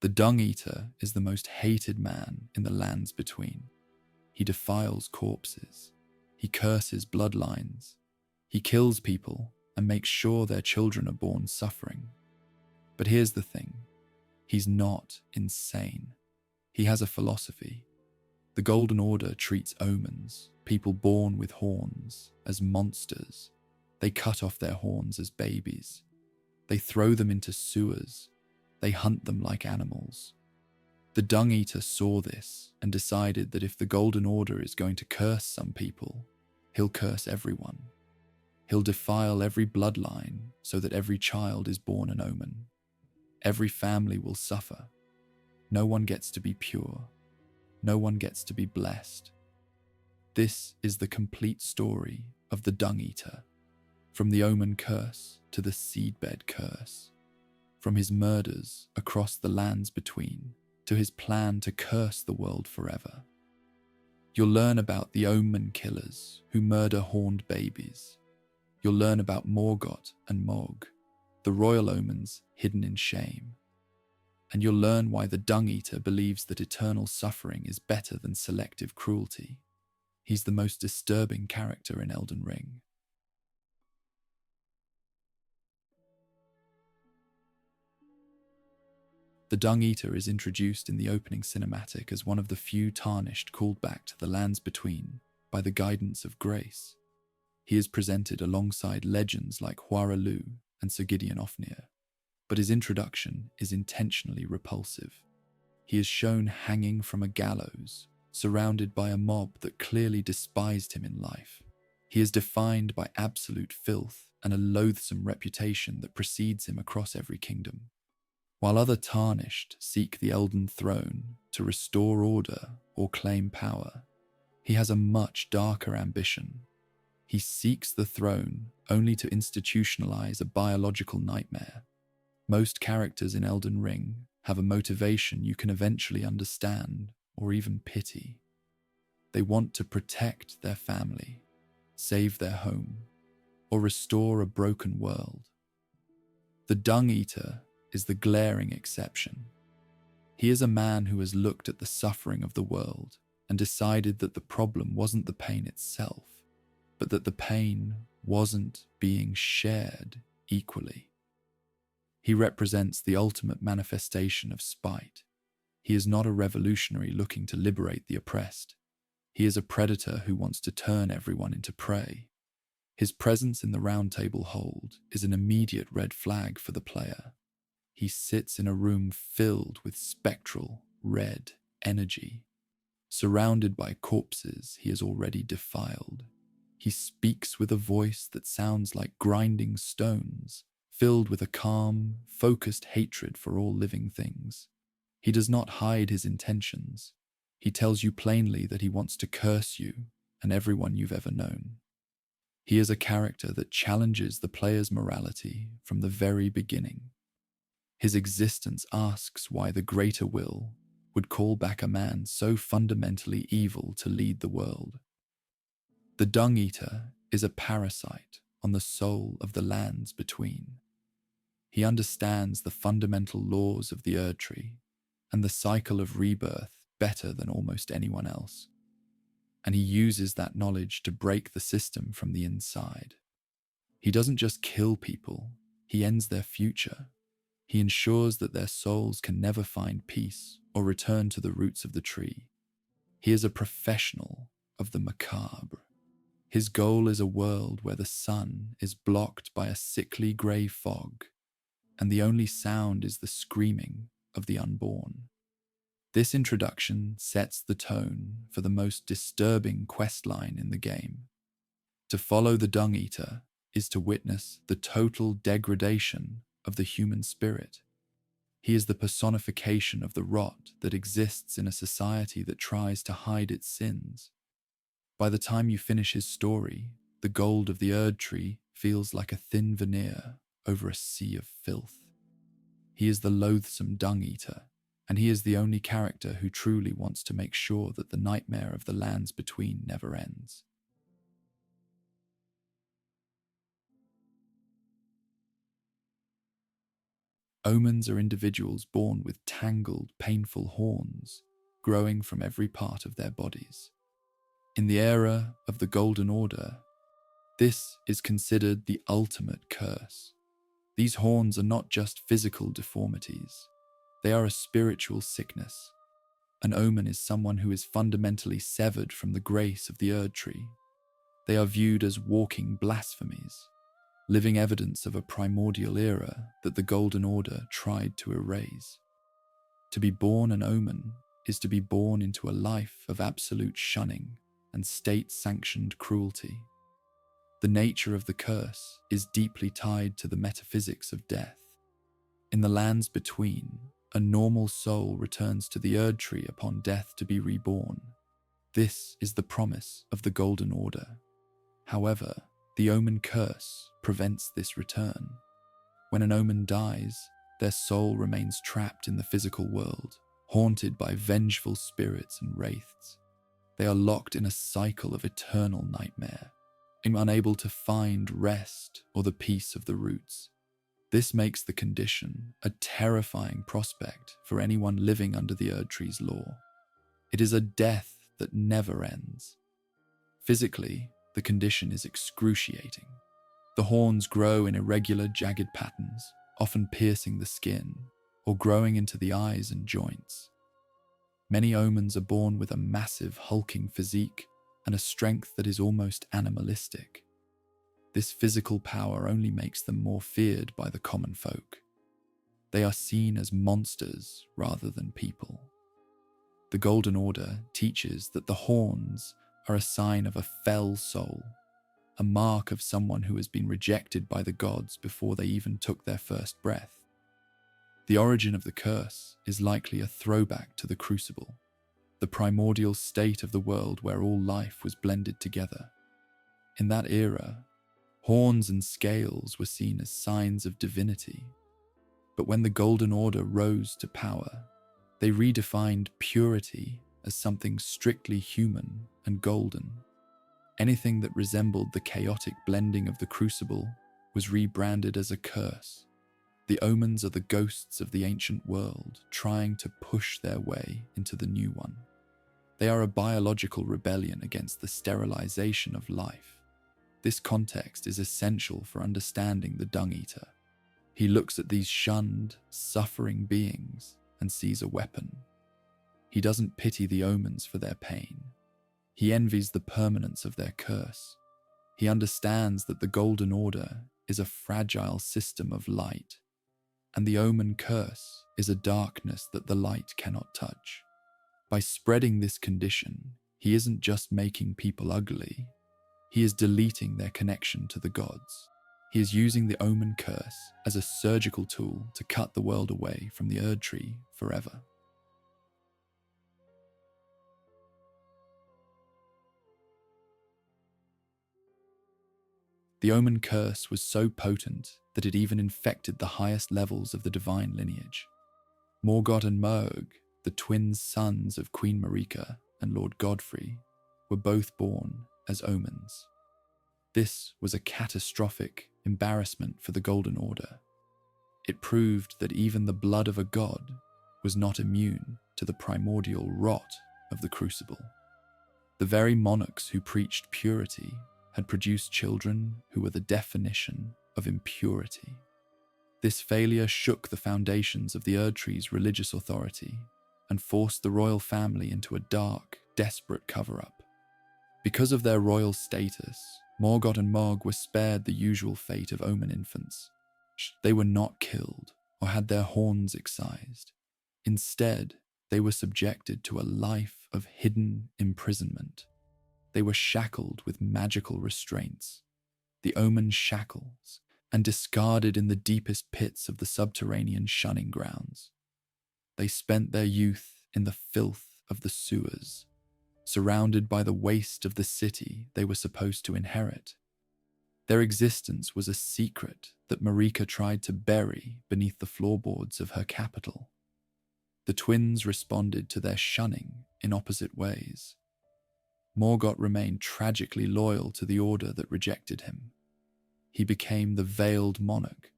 The Dung Eater is the most hated man in the lands between. He defiles corpses. He curses bloodlines. He kills people and makes sure their children are born suffering. But here's the thing. He's not insane. He has a philosophy. The Golden Order treats Omens, people born with horns, as monsters. They cut off their horns as babies. They throw them into sewers. They hunt them like animals. The Dung Eater saw this and decided that if the Golden Order is going to curse some people, he'll curse everyone. He'll defile every bloodline so that every child is born an Omen. Every family will suffer. No one gets to be pure. No one gets to be blessed. This is the complete story of the Dung Eater, from the Omen curse to the Seedbed Curse, from his murders across the lands between to his plan to curse the world forever. You'll learn about the Omen killers who murder horned babies. You'll learn about Morgoth and Mog, the royal Omens hidden in shame. And you'll learn why the Dung Eater believes that eternal suffering is better than selective cruelty. He's the most disturbing character in Elden Ring. The Dung Eater is introduced in the opening cinematic as one of the few tarnished called back to the lands between by the guidance of grace. He is presented alongside legends like Huaralu and Sir Gideon Ofnir, but his introduction is intentionally repulsive. He is shown hanging from a gallows, surrounded by a mob that clearly despised him in life. He is defined by absolute filth and a loathsome reputation that precedes him across every kingdom. While other tarnished seek the Elden throne to restore order or claim power, he has a much darker ambition. He seeks the throne only to institutionalize a biological nightmare. Most characters in Elden Ring have a motivation you can eventually understand or even pity. They want to protect their family, save their home, or restore a broken world. The Dung Eater is the glaring exception. He is a man who has looked at the suffering of the world and decided that the problem wasn't the pain itself, but that the pain wasn't being shared equally. He represents the ultimate manifestation of spite. He is not a revolutionary looking to liberate the oppressed. He is a predator who wants to turn everyone into prey. His presence in the Round Table Hold is an immediate red flag for the player. He sits in a room filled with spectral, red energy. Surrounded by corpses he has already defiled. He speaks with a voice that sounds like grinding stones, filled with a calm, focused hatred for all living things. He does not hide his intentions. He tells you plainly that he wants to curse you and everyone you've ever known. He is a character that challenges the player's morality from the very beginning. His existence asks why the greater will would call back a man so fundamentally evil to lead the world. The Dung Eater is a parasite on the soul of the lands between. He understands the fundamental laws of the Erdtree and the cycle of rebirth better than almost anyone else. And he uses that knowledge to break the system from the inside. He doesn't just kill people, he ends their future. He ensures that their souls can never find peace or return to the roots of the tree. He is a professional of the macabre. His goal is a world where the sun is blocked by a sickly grey fog, and the only sound is the screaming of the unborn. This introduction sets the tone for the most disturbing questline in the game. To follow the Dung Eater is to witness the total degradation of the human spirit. He is the personification of the rot that exists in a society that tries to hide its sins. By the time you finish his story, the gold of the Erdtree feels like a thin veneer over a sea of filth. He is the loathsome Dung Eater, and he is the only character who truly wants to make sure that the nightmare of the lands between never ends. Omens are individuals born with tangled, painful horns growing from every part of their bodies. In the era of the Golden Order, this is considered the ultimate curse. These horns are not just physical deformities, they are a spiritual sickness. An omen is someone who is fundamentally severed from the grace of the Erdtree. They are viewed as walking blasphemies, living evidence of a primordial era that the Golden Order tried to erase. To be born an omen is to be born into a life of absolute shunning and state-sanctioned cruelty. The nature of the curse is deeply tied to the metaphysics of death. In the lands between, a normal soul returns to the Erdtree upon death to be reborn. This is the promise of the Golden Order. However, the Omen curse prevents this return. When an omen dies, their soul remains trapped in the physical world, haunted by vengeful spirits and wraiths. They are locked in a cycle of eternal nightmare, unable to find rest or the peace of the roots. This makes the condition a terrifying prospect for anyone living under the Erdtree's law. It is a death that never ends. Physically, the condition is excruciating. The horns grow in irregular, jagged patterns, often piercing the skin or growing into the eyes and joints. Many omens are born with a massive, hulking physique and a strength that is almost animalistic. This physical power only makes them more feared by the common folk. They are seen as monsters rather than people. The Golden Order teaches that the horns are a sign of a fell soul, a mark of someone who has been rejected by the gods before they even took their first breath. The origin of the curse is likely a throwback to the Crucible, the primordial state of the world where all life was blended together. In that era, horns and scales were seen as signs of divinity. But when the Golden Order rose to power, they redefined purity as something strictly human and golden. Anything that resembled the chaotic blending of the Crucible was rebranded as a curse. The omens are the ghosts of the ancient world trying to push their way into the new one. They are a biological rebellion against the sterilization of life. This context is essential for understanding the Dung Eater. He looks at these shunned, suffering beings and sees a weapon. He doesn't pity the omens for their pain. He envies the permanence of their curse. He understands that the Golden Order is a fragile system of light, and the Omen curse is a darkness that the light cannot touch. By spreading this condition, he isn't just making people ugly, he is deleting their connection to the gods. He is using the Omen curse as a surgical tool to cut the world away from the Erdtree forever. The Omen curse was so potent that it even infected the highest levels of the divine lineage. Morgoth and Merg, the twin sons of Queen Marika and Lord Godfrey, were both born as omens. This was a catastrophic embarrassment for the Golden Order. It proved that even the blood of a god was not immune to the primordial rot of the Crucible. The very monarchs who preached purity had produced children who were the definition of impurity. This failure shook the foundations of the Erdtree's religious authority and forced the royal family into a dark, desperate cover-up. Because of their royal status, Morgoth and Morg were spared the usual fate of Omen infants. They were not killed or had their horns excised. Instead, they were subjected to a life of hidden imprisonment. They were shackled with magical restraints, the Omen shackles, and discarded in the deepest pits of the subterranean Shunning Grounds. They spent their youth in the filth of the sewers, surrounded by the waste of the city they were supposed to inherit. Their existence was a secret that Marika tried to bury beneath the floorboards of her capital. The twins responded to their shunning in opposite ways. Morgoth remained tragically loyal to the order that rejected him. He became the veiled monarch,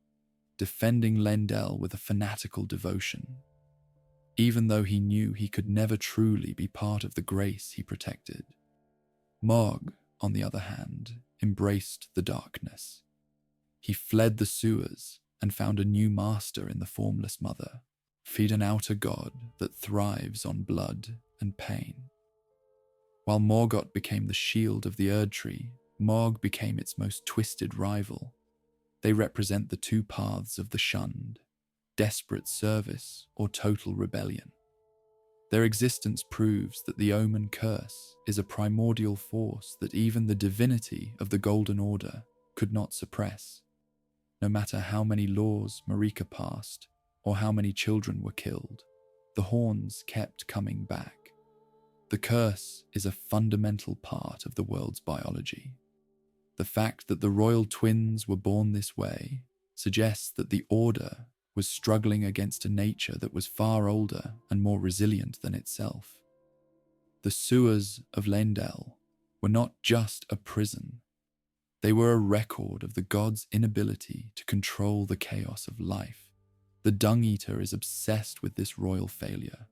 defending Lendel with a fanatical devotion, even though he knew he could never truly be part of the grace he protected. Morg, on the other hand, embraced the darkness. He fled the sewers and found a new master in the Formless Mother, feed an outer god that thrives on blood and pain. While Morgott became the shield of the Erdtree, Morg became its most twisted rival. They represent the two paths of the shunned, desperate service or total rebellion. Their existence proves that the Omen curse is a primordial force that even the divinity of the Golden Order could not suppress. No matter how many laws Marika passed or how many children were killed, the horns kept coming back. The curse is a fundamental part of the world's biology. The fact that the royal twins were born this way suggests that the Order was struggling against a nature that was far older and more resilient than itself. The sewers of Lendel were not just a prison. They were a record of the god's inability to control the chaos of life. The Dung Eater is obsessed with this royal failure.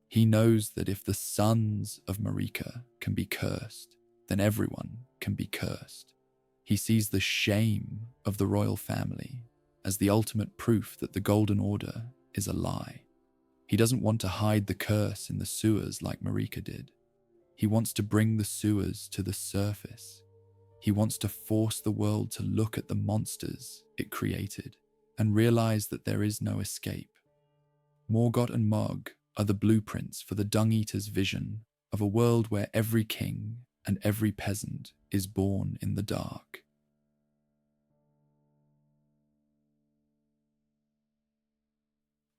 He knows that if the sons of Marika can be cursed, then everyone can be cursed. He sees the shame of the royal family as the ultimate proof that the Golden Order is a lie. He doesn't want to hide the curse in the sewers like Marika did. He wants to bring the sewers to the surface. He wants to force the world to look at the monsters it created and realize that there is no escape. Morgott and Morg are the blueprints for the Dung Eater's vision of a world where every king and every peasant is born in the dark.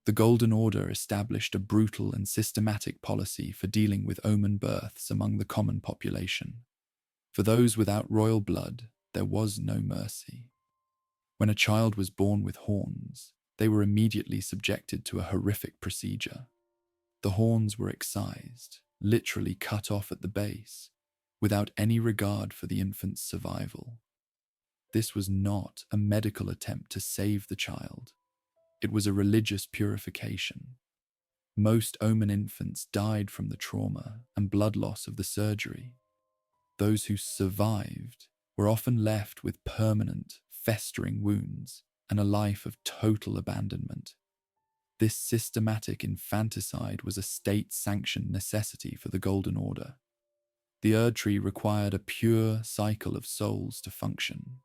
The Golden Order established a brutal and systematic policy for dealing with Omen births among the common population. For those without royal blood, there was no mercy. When a child was born with horns, they were immediately subjected to a horrific procedure. The horns were excised, literally cut off at the base, without any regard for the infant's survival. This was not a medical attempt to save the child. It was a religious purification. Most Omen infants died from the trauma and blood loss of the surgery. Those who survived were often left with permanent, festering wounds and a life of total abandonment. This systematic infanticide was a state-sanctioned necessity for the Golden Order. The Erdtree required a pure cycle of souls to function.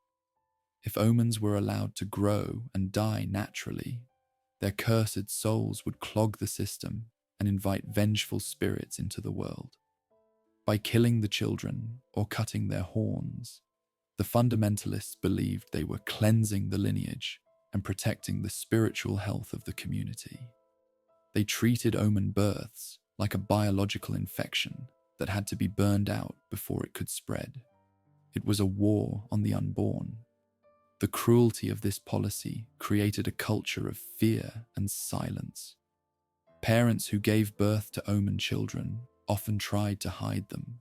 If Omens were allowed to grow and die naturally, their cursed souls would clog the system and invite vengeful spirits into the world. By killing the children or cutting their horns, the fundamentalists believed they were cleansing the lineage and protecting the spiritual health of the community. They treated Omen births like a biological infection that had to be burned out before it could spread. It was a war on the unborn. The cruelty of this policy created a culture of fear and silence. Parents who gave birth to Omen children often tried to hide them,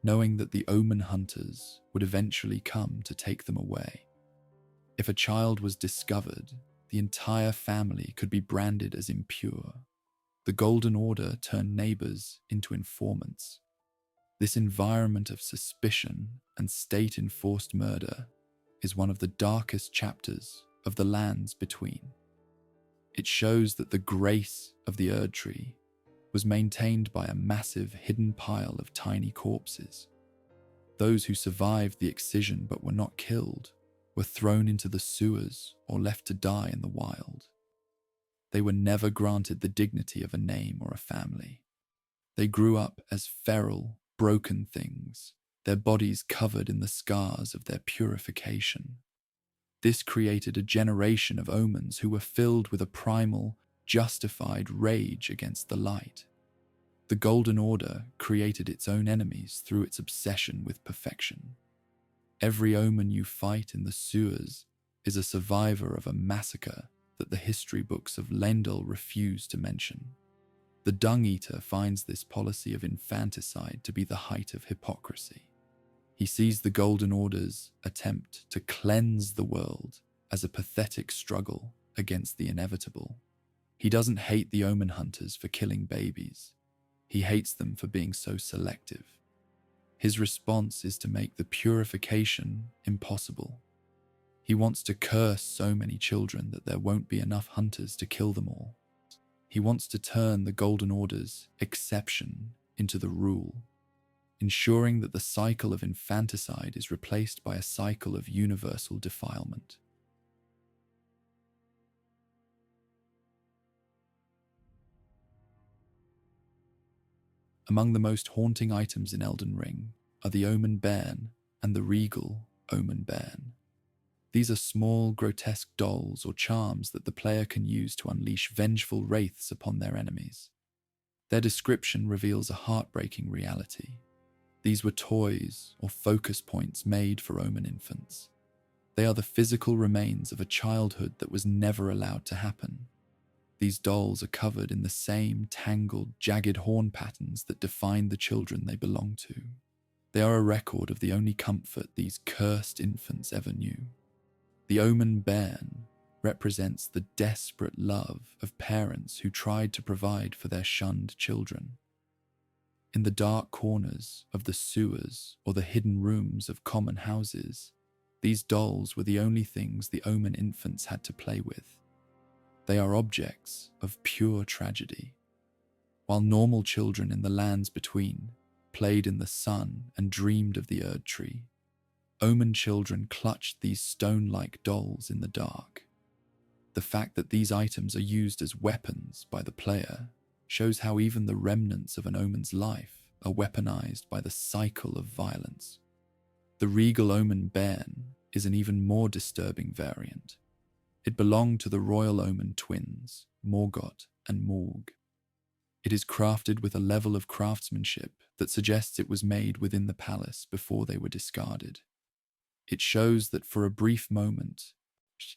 knowing that the Omen hunters would eventually come to take them away. If a child was discovered, the entire family could be branded as impure. The Golden Order turned neighbors into informants. This environment of suspicion and state-enforced murder is one of the darkest chapters of the Lands Between. It shows that the grace of the Erdtree was maintained by a massive hidden pile of tiny corpses. Those who survived the excision but were not killed were thrown into the sewers or left to die in the wild. They were never granted the dignity of a name or a family. They grew up as feral, broken things, their bodies covered in the scars of their purification. This created a generation of Omens who were filled with a primal, justified rage against the light. The Golden Order created its own enemies through its obsession with perfection. Every Omen you fight in the sewers is a survivor of a massacre that the history books of Lendel refuse to mention. The Dung Eater finds this policy of infanticide to be the height of hypocrisy. He sees the Golden Order's attempt to cleanse the world as a pathetic struggle against the inevitable. He doesn't hate the Omen hunters for killing babies. He hates them for being so selective. His response is to make the purification impossible. He wants to curse so many children that there won't be enough hunters to kill them all. He wants to turn the Golden Order's exception into the rule, ensuring that the cycle of infanticide is replaced by a cycle of universal defilement. Among the most haunting items in Elden Ring are the Omen Bairn and the regal Omen Bairn. These are small, grotesque dolls or charms that the player can use to unleash vengeful wraiths upon their enemies. Their description reveals a heartbreaking reality. These were toys or focus points made for Omen infants. They are the physical remains of a childhood that was never allowed to happen. These dolls are covered in the same tangled, jagged horn patterns that define the children they belong to. They are a record of the only comfort these cursed infants ever knew. The Omen Bairn represents the desperate love of parents who tried to provide for their shunned children. In the dark corners of the sewers or the hidden rooms of common houses, these dolls were the only things the Omen infants had to play with. They are objects of pure tragedy. While normal children in the lands between played in the sun and dreamed of the Erdtree, Omen children clutched these stone-like dolls in the dark. The fact that these items are used as weapons by the player shows how even the remnants of an Omen's life are weaponized by the cycle of violence. The regal Omen Bairn is an even more disturbing variant. It belonged to the royal Omen twins, Morgott and Morg. It is crafted with a level of craftsmanship that suggests it was made within the palace before they were discarded. It shows that for a brief moment,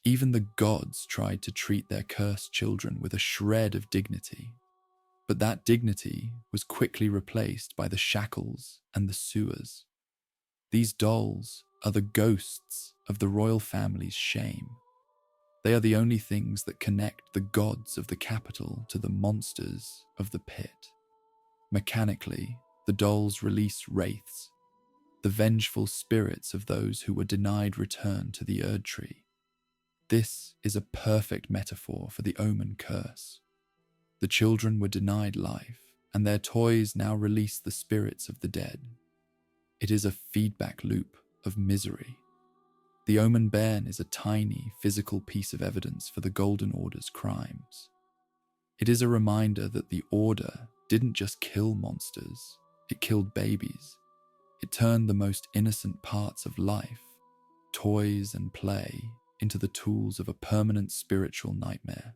even the gods tried to treat their cursed children with a shred of dignity. But that dignity was quickly replaced by the shackles and the sewers. These dolls are the ghosts of the royal family's shame. They are the only things that connect the gods of the capital to the monsters of the pit. Mechanically, the dolls release wraiths, the vengeful spirits of those who were denied return to the Erdtree. This is a perfect metaphor for the Omen curse. The children were denied life, and their toys now release the spirits of the dead. It is a feedback loop of misery. The Omen Bairn is a tiny, physical piece of evidence for the Golden Order's crimes. It is a reminder that the Order didn't just kill monsters, it killed babies. It turned the most innocent parts of life, toys and play, into the tools of a permanent spiritual nightmare.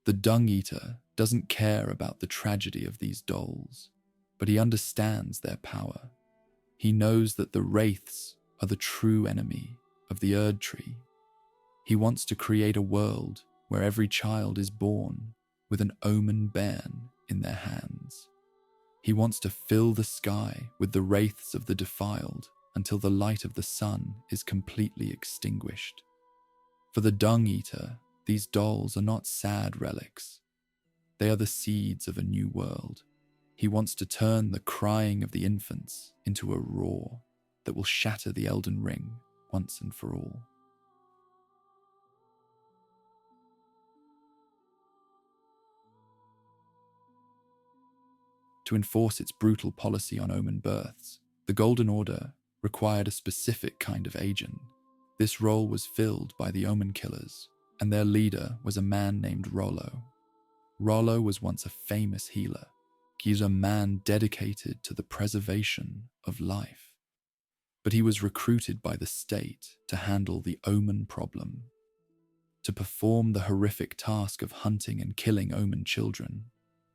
The Dung Eater doesn't care about the tragedy of these dolls, but he understands their power. He knows that the wraiths are the true enemy of the Erdtree. He wants to create a world where every child is born with an Omen Bairn in their hands. He wants to fill the sky with the wraiths of the defiled until the light of the sun is completely extinguished. For the Dung Eater, these dolls are not sad relics. They are the seeds of a new world. He wants to turn the crying of the infants into a roar that will shatter the Elden Ring once and for all. To enforce its brutal policy on Omen births, the Golden Order required a specific kind of agent. This role was filled by the Omen killers, and their leader was a man named Rollo. Rollo was once a famous healer. He is a man dedicated to the preservation of life. But he was recruited by the state to handle the Omen problem. To perform the horrific task of hunting and killing Omen children,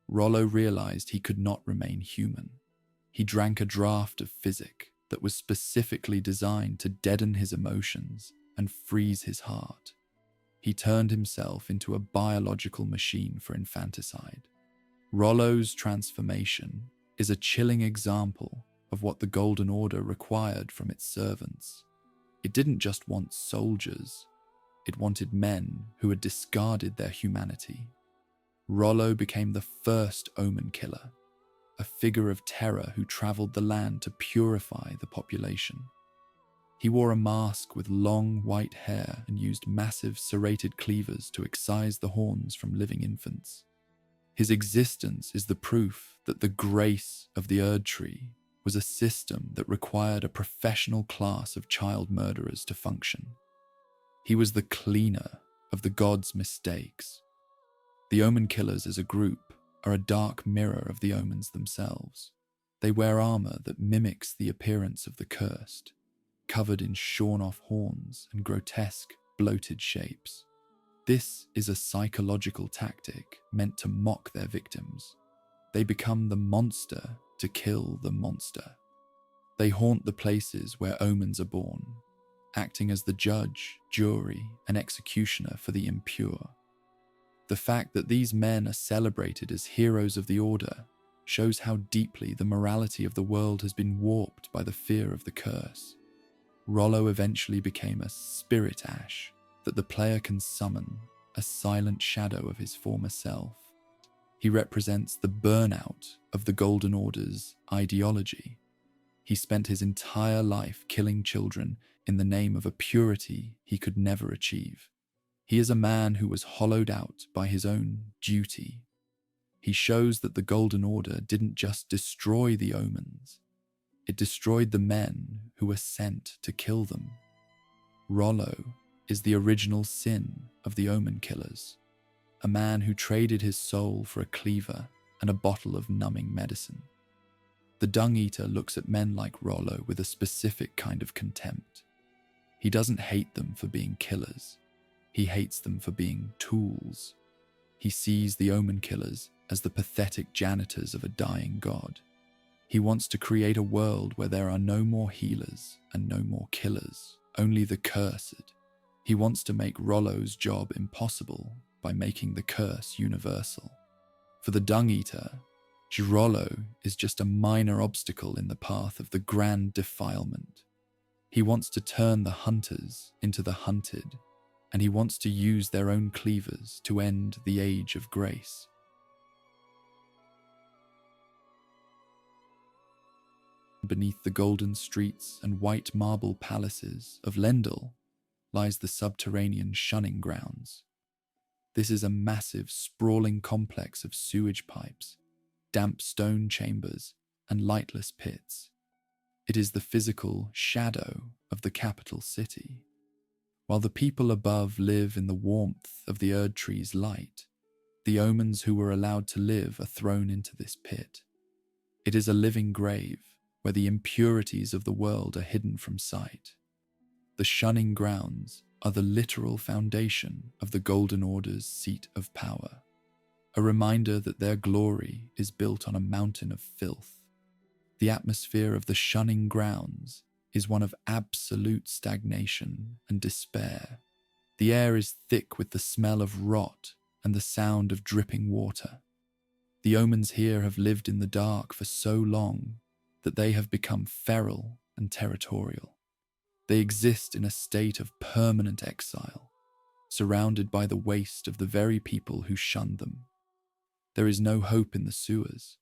Rollo realized he could not remain human. He drank a draught of physic that was specifically designed to deaden his emotions and freeze his heart. He turned himself into a biological machine for infanticide. Rollo's transformation is a chilling example of what the Golden Order required from its servants. It didn't just want soldiers, It wanted men who had discarded their humanity. Rollo became the first Omen killer, a figure of terror who traveled the land to purify the population. He wore a mask with long white hair and used massive serrated cleavers to excise the horns from living infants. His existence is the proof that the grace of the Erdtree was a system that required a professional class of child murderers to function. He was the cleaner of the gods' mistakes. The Omen killers as a group are a dark mirror of the Omens themselves. They wear armor that mimics the appearance of the cursed, covered in shorn-off horns and grotesque, bloated shapes. This is a psychological tactic meant to mock their victims. They become the monster to kill the monster. They haunt the places where omens are born, acting as the judge, jury, and executioner for the impure. The fact that these men are celebrated as heroes of the Order shows how deeply the morality of the world has been warped by the fear of the curse. Rollo eventually became a spirit ash that the player can summon, a silent shadow of his former self. He represents the burnout of the Golden Order's ideology. He spent his entire life killing children in the name of a purity he could never achieve. He is a man who was hollowed out by his own duty. He shows that the Golden Order didn't just destroy the Omens, it destroyed the men who were sent to kill them. Rollo is the original sin of the Omen killers, a man who traded his soul for a cleaver and a bottle of numbing medicine. The Dung Eater looks at men like Rollo with a specific kind of contempt. He doesn't hate them for being killers. He hates them for being tools. He sees the Omen killers as the pathetic janitors of a dying god. He wants to create a world where there are no more healers and no more killers, only the cursed. He wants to make Rollo's job impossible by making the curse universal. For the Dung Eater, Rollo is just a minor obstacle in the path of the grand defilement. He wants to turn the hunters into the hunted, and he wants to use their own cleavers to end the age of grace. Beneath the golden streets and white marble palaces of Lendl lies the subterranean Shunning Grounds. This is a massive, sprawling complex of sewage pipes, damp stone chambers, and lightless pits. It is the physical shadow of the capital city. While the people above live in the warmth of the Erdtree's light, the Omens who were allowed to live are thrown into this pit. It is a living grave where the impurities of the world are hidden from sight. The Shunning Grounds are the literal foundation of the Golden Order's seat of power, a reminder that their glory is built on a mountain of filth. The atmosphere of the Shunning Grounds is one of absolute stagnation and despair. The air is thick with the smell of rot and the sound of dripping water. The Omens here have lived in the dark for so long that they have become feral and territorial. They exist in a state of permanent exile, surrounded by the waste of the very people who shunned them. There is no hope in the sewers.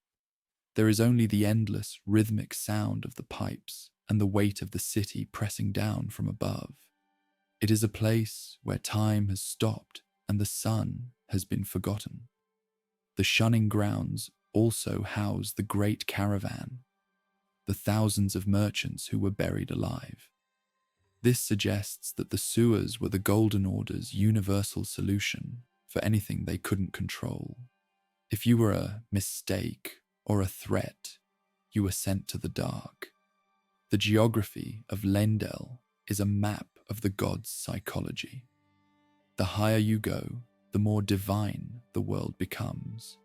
There is only the endless, rhythmic sound of the pipes and the weight of the city pressing down from above. It is a place where time has stopped and the sun has been forgotten. The Shunning Grounds also house the Great Caravan, the thousands of merchants who were buried alive. This suggests that the sewers were the Golden Order's universal solution for anything they couldn't control. If you were a mistake or a threat, you were sent to the dark. The geography of Lendl is a map of the god's psychology. The higher you go, the more divine the world becomes.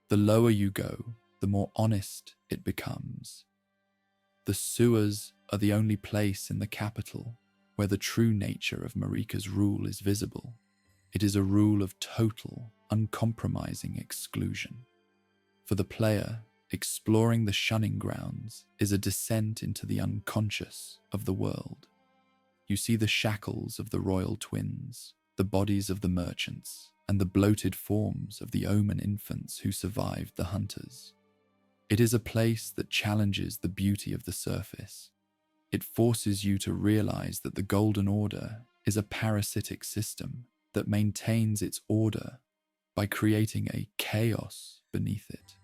The lower you go, the more honest it becomes. The sewers are the only place in the capital where the true nature of Marika's rule is visible. It is a rule of total, uncompromising exclusion. For the player, exploring the Shunning Grounds is a descent into the unconscious of the world. you see the shackles of the royal twins, the bodies of the merchants, and the bloated forms of the Omen infants who survived the hunters. It is a place that challenges the beauty of the surface. It forces you to realize that the Golden Order is a parasitic system that maintains its order by creating a chaos beneath it.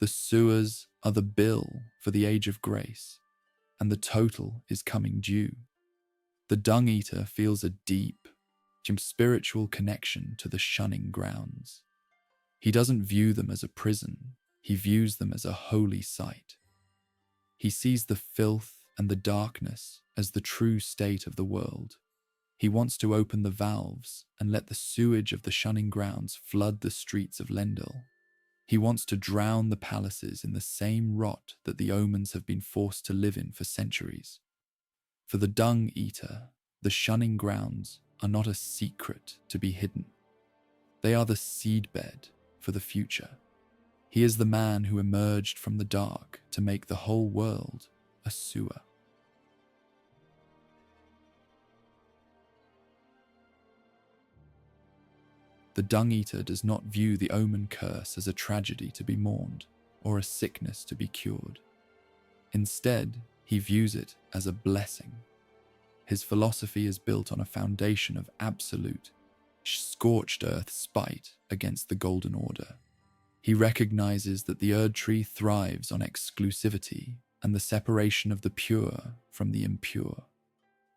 The sewers are the bill for the Age of Grace, and the total is coming due. The Dung Eater feels a deep, spiritual connection to the Shunning Grounds. He doesn't view them as a prison, he views them as a holy site. He sees the filth and the darkness as the true state of the world. He wants to open the valves and let the sewage of the Shunning Grounds flood the streets of Lendil. He wants to drown the palaces in the same rot that the Omens have been forced to live in for centuries. For the Dung Eater, the Shunning Grounds are not a secret to be hidden. They are the seedbed for the future. He is the man who emerged from the dark to make the whole world a sewer. The Dung Eater does not view the Omen curse as a tragedy to be mourned or a sickness to be cured. Instead, he views it as a blessing. His philosophy is built on a foundation of absolute, scorched earth spite against the Golden Order. He recognizes that the Erdtree thrives on exclusivity and the separation of the pure from the impure.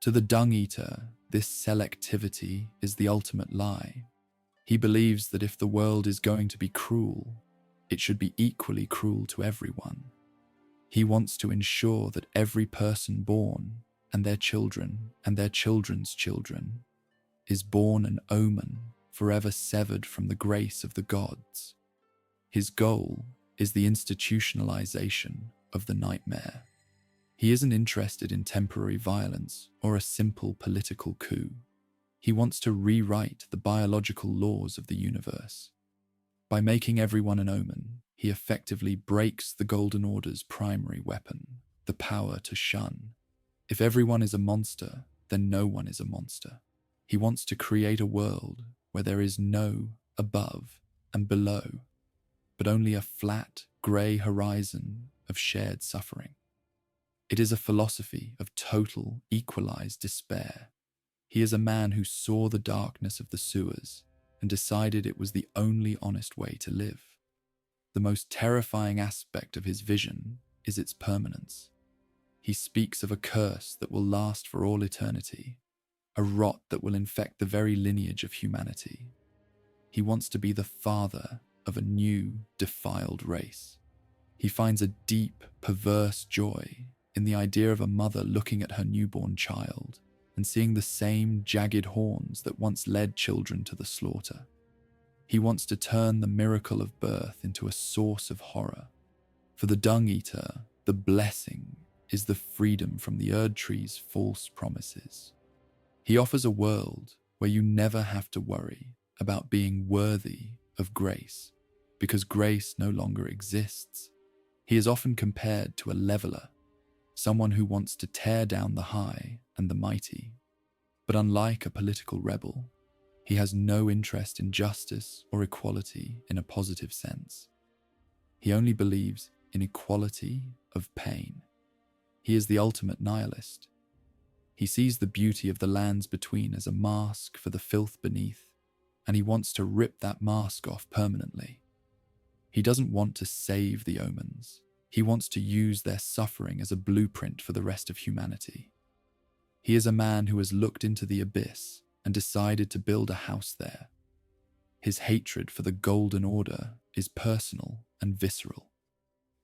To the Dung Eater, this selectivity is the ultimate lie. He believes that if the world is going to be cruel, it should be equally cruel to everyone. He wants to ensure that every person born, and their children, and their children's children, is born an Omen, forever severed from the grace of the gods. His goal is the institutionalization of the nightmare. He isn't interested in temporary violence or a simple political coup. He wants to rewrite the biological laws of the universe. By making everyone an Omen, he effectively breaks the Golden Order's primary weapon, the power to shun. If everyone is a monster, then no one is a monster. He wants to create a world where there is no above and below, but only a flat, grey horizon of shared suffering. It is a philosophy of total, equalized despair. He is a man who saw the darkness of the sewers and decided it was the only honest way to live. The most terrifying aspect of his vision is its permanence. He speaks of a curse that will last for all eternity, a rot that will infect the very lineage of humanity. He wants to be the father of a new, defiled race. He finds a deep, perverse joy in the idea of a mother looking at her newborn child and seeing the same jagged horns that once led children to the slaughter. He wants to turn the miracle of birth into a source of horror. For the Dung Eater, the blessing is the freedom from the Erdtree's false promises. He offers a world where you never have to worry about being worthy of grace, because grace no longer exists. He is often compared to a leveler, someone who wants to tear down the high and the mighty. But unlike a political rebel, he has no interest in justice or equality in a positive sense. He only believes in equality of pain. He is the ultimate nihilist. He sees the beauty of the lands between as a mask for the filth beneath, and he wants to rip that mask off permanently. He doesn't want to save the Omens. He wants to use their suffering as a blueprint for the rest of humanity. He is a man who has looked into the abyss and decided to build a house there. His hatred for the Golden Order is personal and visceral.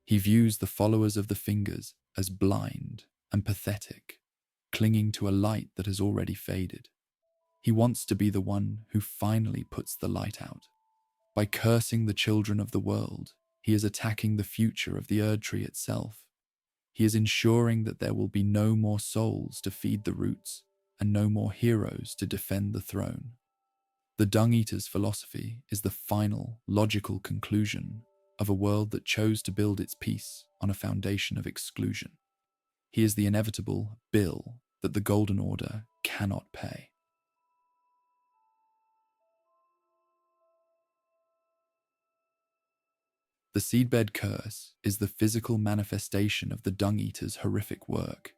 He views the followers of the Fingers as blind and pathetic, clinging to a light that has already faded. He wants to be the one who finally puts the light out. By cursing the children of the world, he is attacking the future of the Erdtree itself. He is ensuring that there will be no more souls to feed the roots and no more heroes to defend the throne. The Dung Eater's philosophy is the final, logical conclusion of a world that chose to build its peace on a foundation of exclusion. He is the inevitable bill that the Golden Order cannot pay. The Seedbed Curse is the physical manifestation of the Dung Eater's horrific work.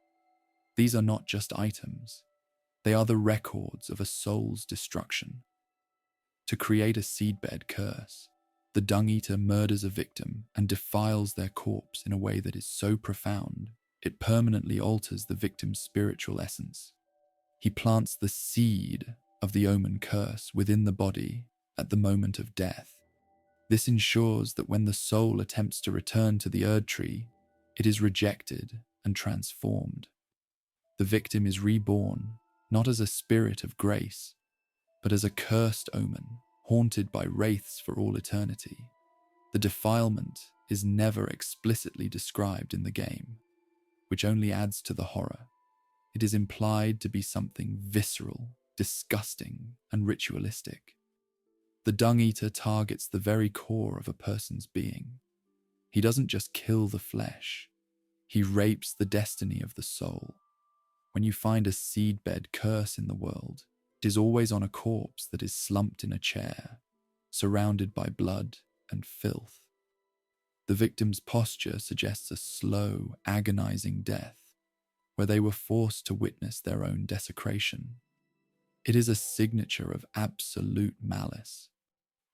These are not just items, they are the records of a soul's destruction. To create a Seedbed Curse, the Dung Eater murders a victim and defiles their corpse in a way that is so profound, it permanently alters the victim's spiritual essence. He plants the seed of the Omen curse within the body at the moment of death. This ensures that when the soul attempts to return to the Erdtree, it is rejected and transformed. The victim is reborn, not as a spirit of grace, but as a cursed omen, haunted by wraiths for all eternity. The defilement is never explicitly described in the game, which only adds to the horror. It is implied to be something visceral, disgusting, and ritualistic. The Dung Eater targets the very core of a person's being. He doesn't just kill the flesh, he rapes the destiny of the soul. When you find a Seedbed Curse in the world, it is always on a corpse that is slumped in a chair, surrounded by blood and filth. The victim's posture suggests a slow, agonizing death, where they were forced to witness their own desecration. It is a signature of absolute malice.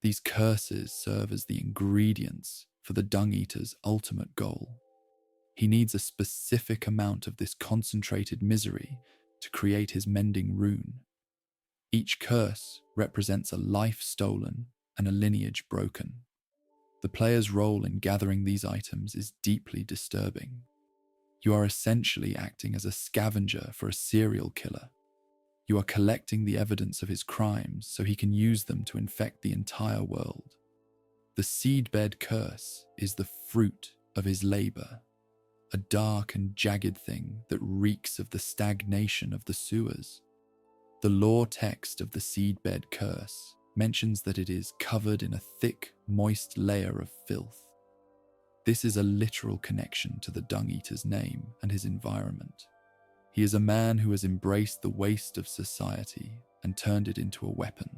These curses serve as the ingredients for the Dung Eater's ultimate goal. He needs a specific amount of this concentrated misery to create his mending rune. Each curse represents a life stolen and a lineage broken. The player's role in gathering these items is deeply disturbing. You are essentially acting as a scavenger for a serial killer. You are collecting the evidence of his crimes so he can use them to infect the entire world. The Seedbed Curse is the fruit of his labor, a dark and jagged thing that reeks of the stagnation of the sewers. The lore text of the Seedbed Curse mentions that it is covered in a thick, moist layer of filth. This is a literal connection to the Dung Eater's name and his environment. He is a man who has embraced the waste of society and turned it into a weapon.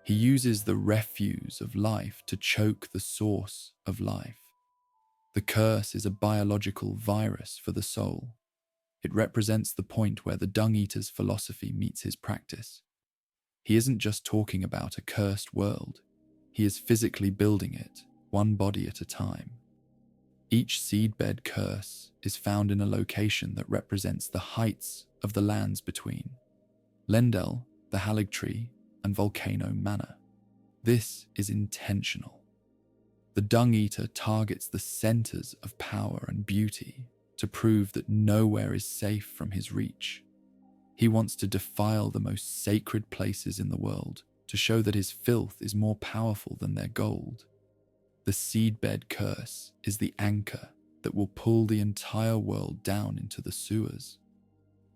He uses the refuse of life to choke the source of life. The curse is a biological virus for the soul. It represents the point where the Dung Eater's philosophy meets his practice. He isn't just talking about a cursed world, he is physically building it, one body at a time. Each Seedbed Curse is found in a location that represents the heights of the lands between Lendel, the Erdtree, and Volcano Manor. This is intentional. The Dung Eater targets the centers of power and beauty to prove that nowhere is safe from his reach. He wants to defile the most sacred places in the world to show that his filth is more powerful than their gold. The Seedbed Curse is the anchor that will pull the entire world down into the sewers.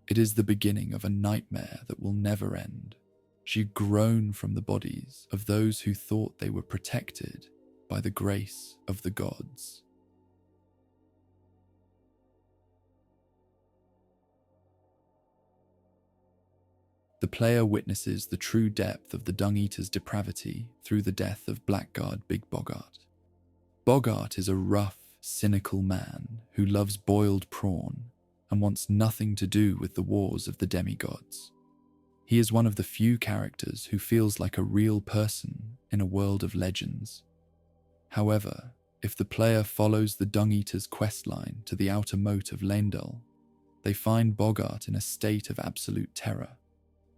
It is the beginning of a nightmare that will never end. She groaned from the bodies of those who thought they were protected by the grace of the gods. The player witnesses the true depth of the Dung Eater's depravity through the death of Blackguard Big Boggart. Boggart is a rough, cynical man who loves boiled prawn and wants nothing to do with the wars of the demigods. He is one of the few characters who feels like a real person in a world of legends. However, if the player follows the Dung Eater's questline to the outer moat of Lendel, they find Boggart in a state of absolute terror.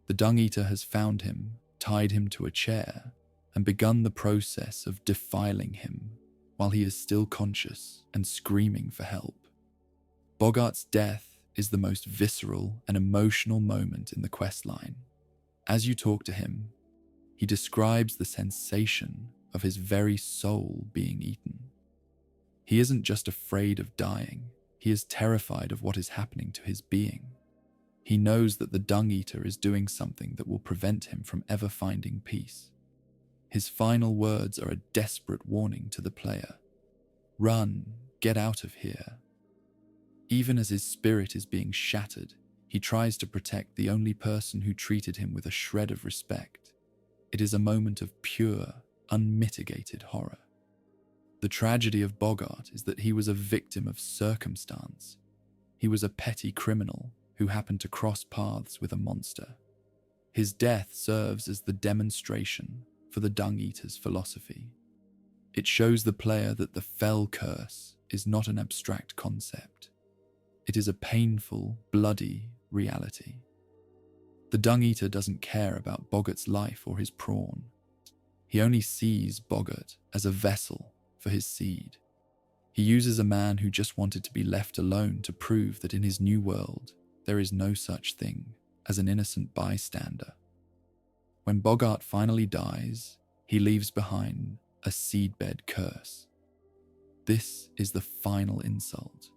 The Dung Eater has found him, tied him to a chair, and begun the process of defiling him while he is still conscious and screaming for help. Boggart's death is the most visceral and emotional moment in the questline. As you talk to him, he describes the sensation of his very soul being eaten. He isn't just afraid of dying, he is terrified of what is happening to his being. He knows that the Dung Eater is doing something that will prevent him from ever finding peace. His final words are a desperate warning to the player. Run, get out of here. Even as his spirit is being shattered, He tries to protect the only person who treated him with a shred of respect. It is a moment of pure, unmitigated horror. The tragedy of Bogart is that he was a victim of circumstance. He was a petty criminal who happened to cross paths with a monster. His death serves as the demonstration for the Dung Eater's philosophy. It shows the player that the fell curse is not an abstract concept. It is a painful, bloody reality. The Dung Eater doesn't care about Bogart's life or his prawn. He only sees Bogart as a vessel for his seed. He uses a man who just wanted to be left alone to prove that in his new world, there is no such thing as an innocent bystander. When Bogart finally dies, he leaves behind a seedbed curse. This is the final insult.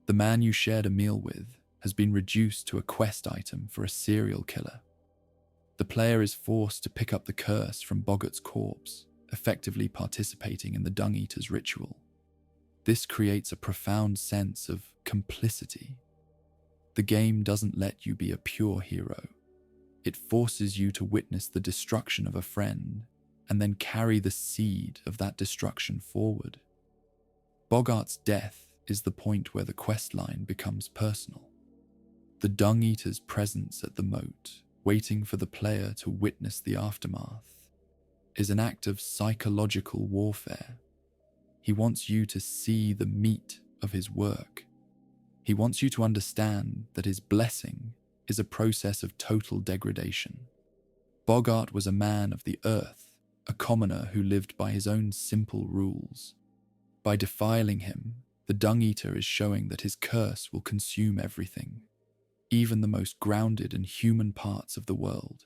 The man you shared a meal with has been reduced to a quest item for a serial killer. The player is forced to pick up the curse from Bogart's corpse, effectively participating in the Dung Eater's ritual. This creates a profound sense of complicity. The game doesn't let you be a pure hero. It forces you to witness the destruction of a friend and then carry the seed of that destruction forward. Bogart's death is the point where the questline becomes personal. The Dung Eater's presence at the moat, waiting for the player to witness the aftermath, is an act of psychological warfare. He wants you to see the meat of his work. He wants you to understand that his blessing is a process of total degradation. Bogart was a man of the earth, a commoner who lived by his own simple rules. By defiling him, the Dung Eater is showing that his curse will consume everything, even the most grounded and human parts of the world.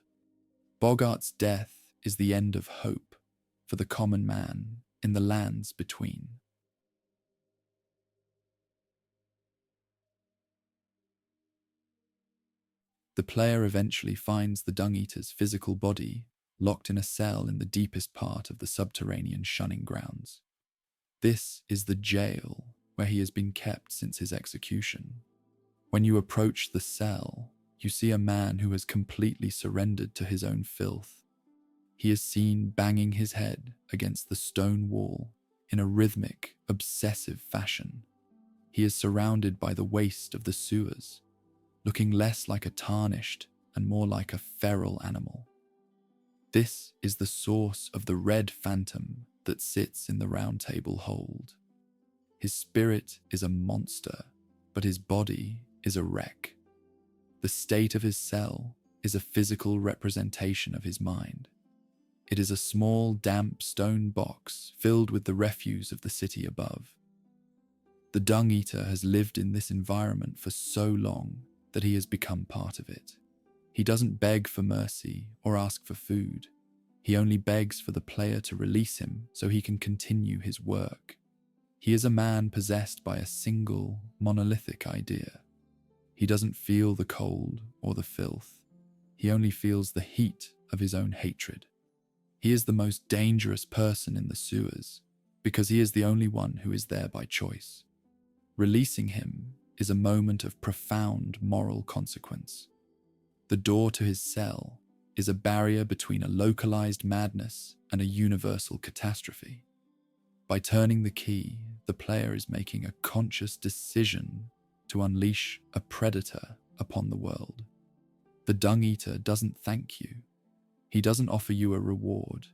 Bogart's death is the end of hope for the common man in the lands between. The player eventually finds the Dung Eater's physical body locked in a cell in the deepest part of the subterranean Shunning Grounds. This is the jail where he has been kept since his execution. When you approach the cell, you see a man who has completely surrendered to his own filth. He is seen banging his head against the stone wall in a rhythmic, obsessive fashion. He is surrounded by the waste of the sewers, looking less like a tarnished and more like a feral animal. This is the source of the red phantom that sits in the Round Table hold. His spirit is a monster, but his body is a wreck. The state of his cell is a physical representation of his mind. It is a small, damp stone box filled with the refuse of the city above. The Dung Eater has lived in this environment for so long that he has become part of it. He doesn't beg for mercy or ask for food. He only begs for the player to release him so he can continue his work. He is a man possessed by a single, monolithic idea. He doesn't feel the cold or the filth. He only feels the heat of his own hatred. He is the most dangerous person in the sewers because he is the only one who is there by choice. Releasing him is a moment of profound moral consequence. The door to his cell is a barrier between a localized madness and a universal catastrophe. By turning the key, the player is making a conscious decision to unleash a predator upon the world. The Dung Eater doesn't thank you. He doesn't offer you a reward.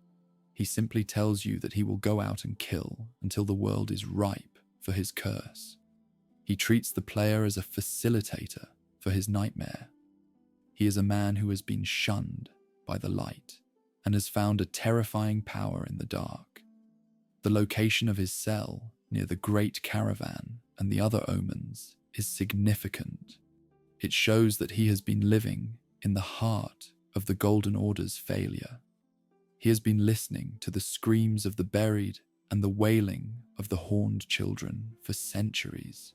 He simply tells you that he will go out and kill until the world is ripe for his curse. He treats the player as a facilitator for his nightmare. He is a man who has been shunned by the light and has found a terrifying power in the dark. The location of his cell near the Great Caravan and the other Omens is significant. It shows that he has been living in the heart of the Golden Order's failure. He has been listening to the screams of the buried and the wailing of the horned children for centuries.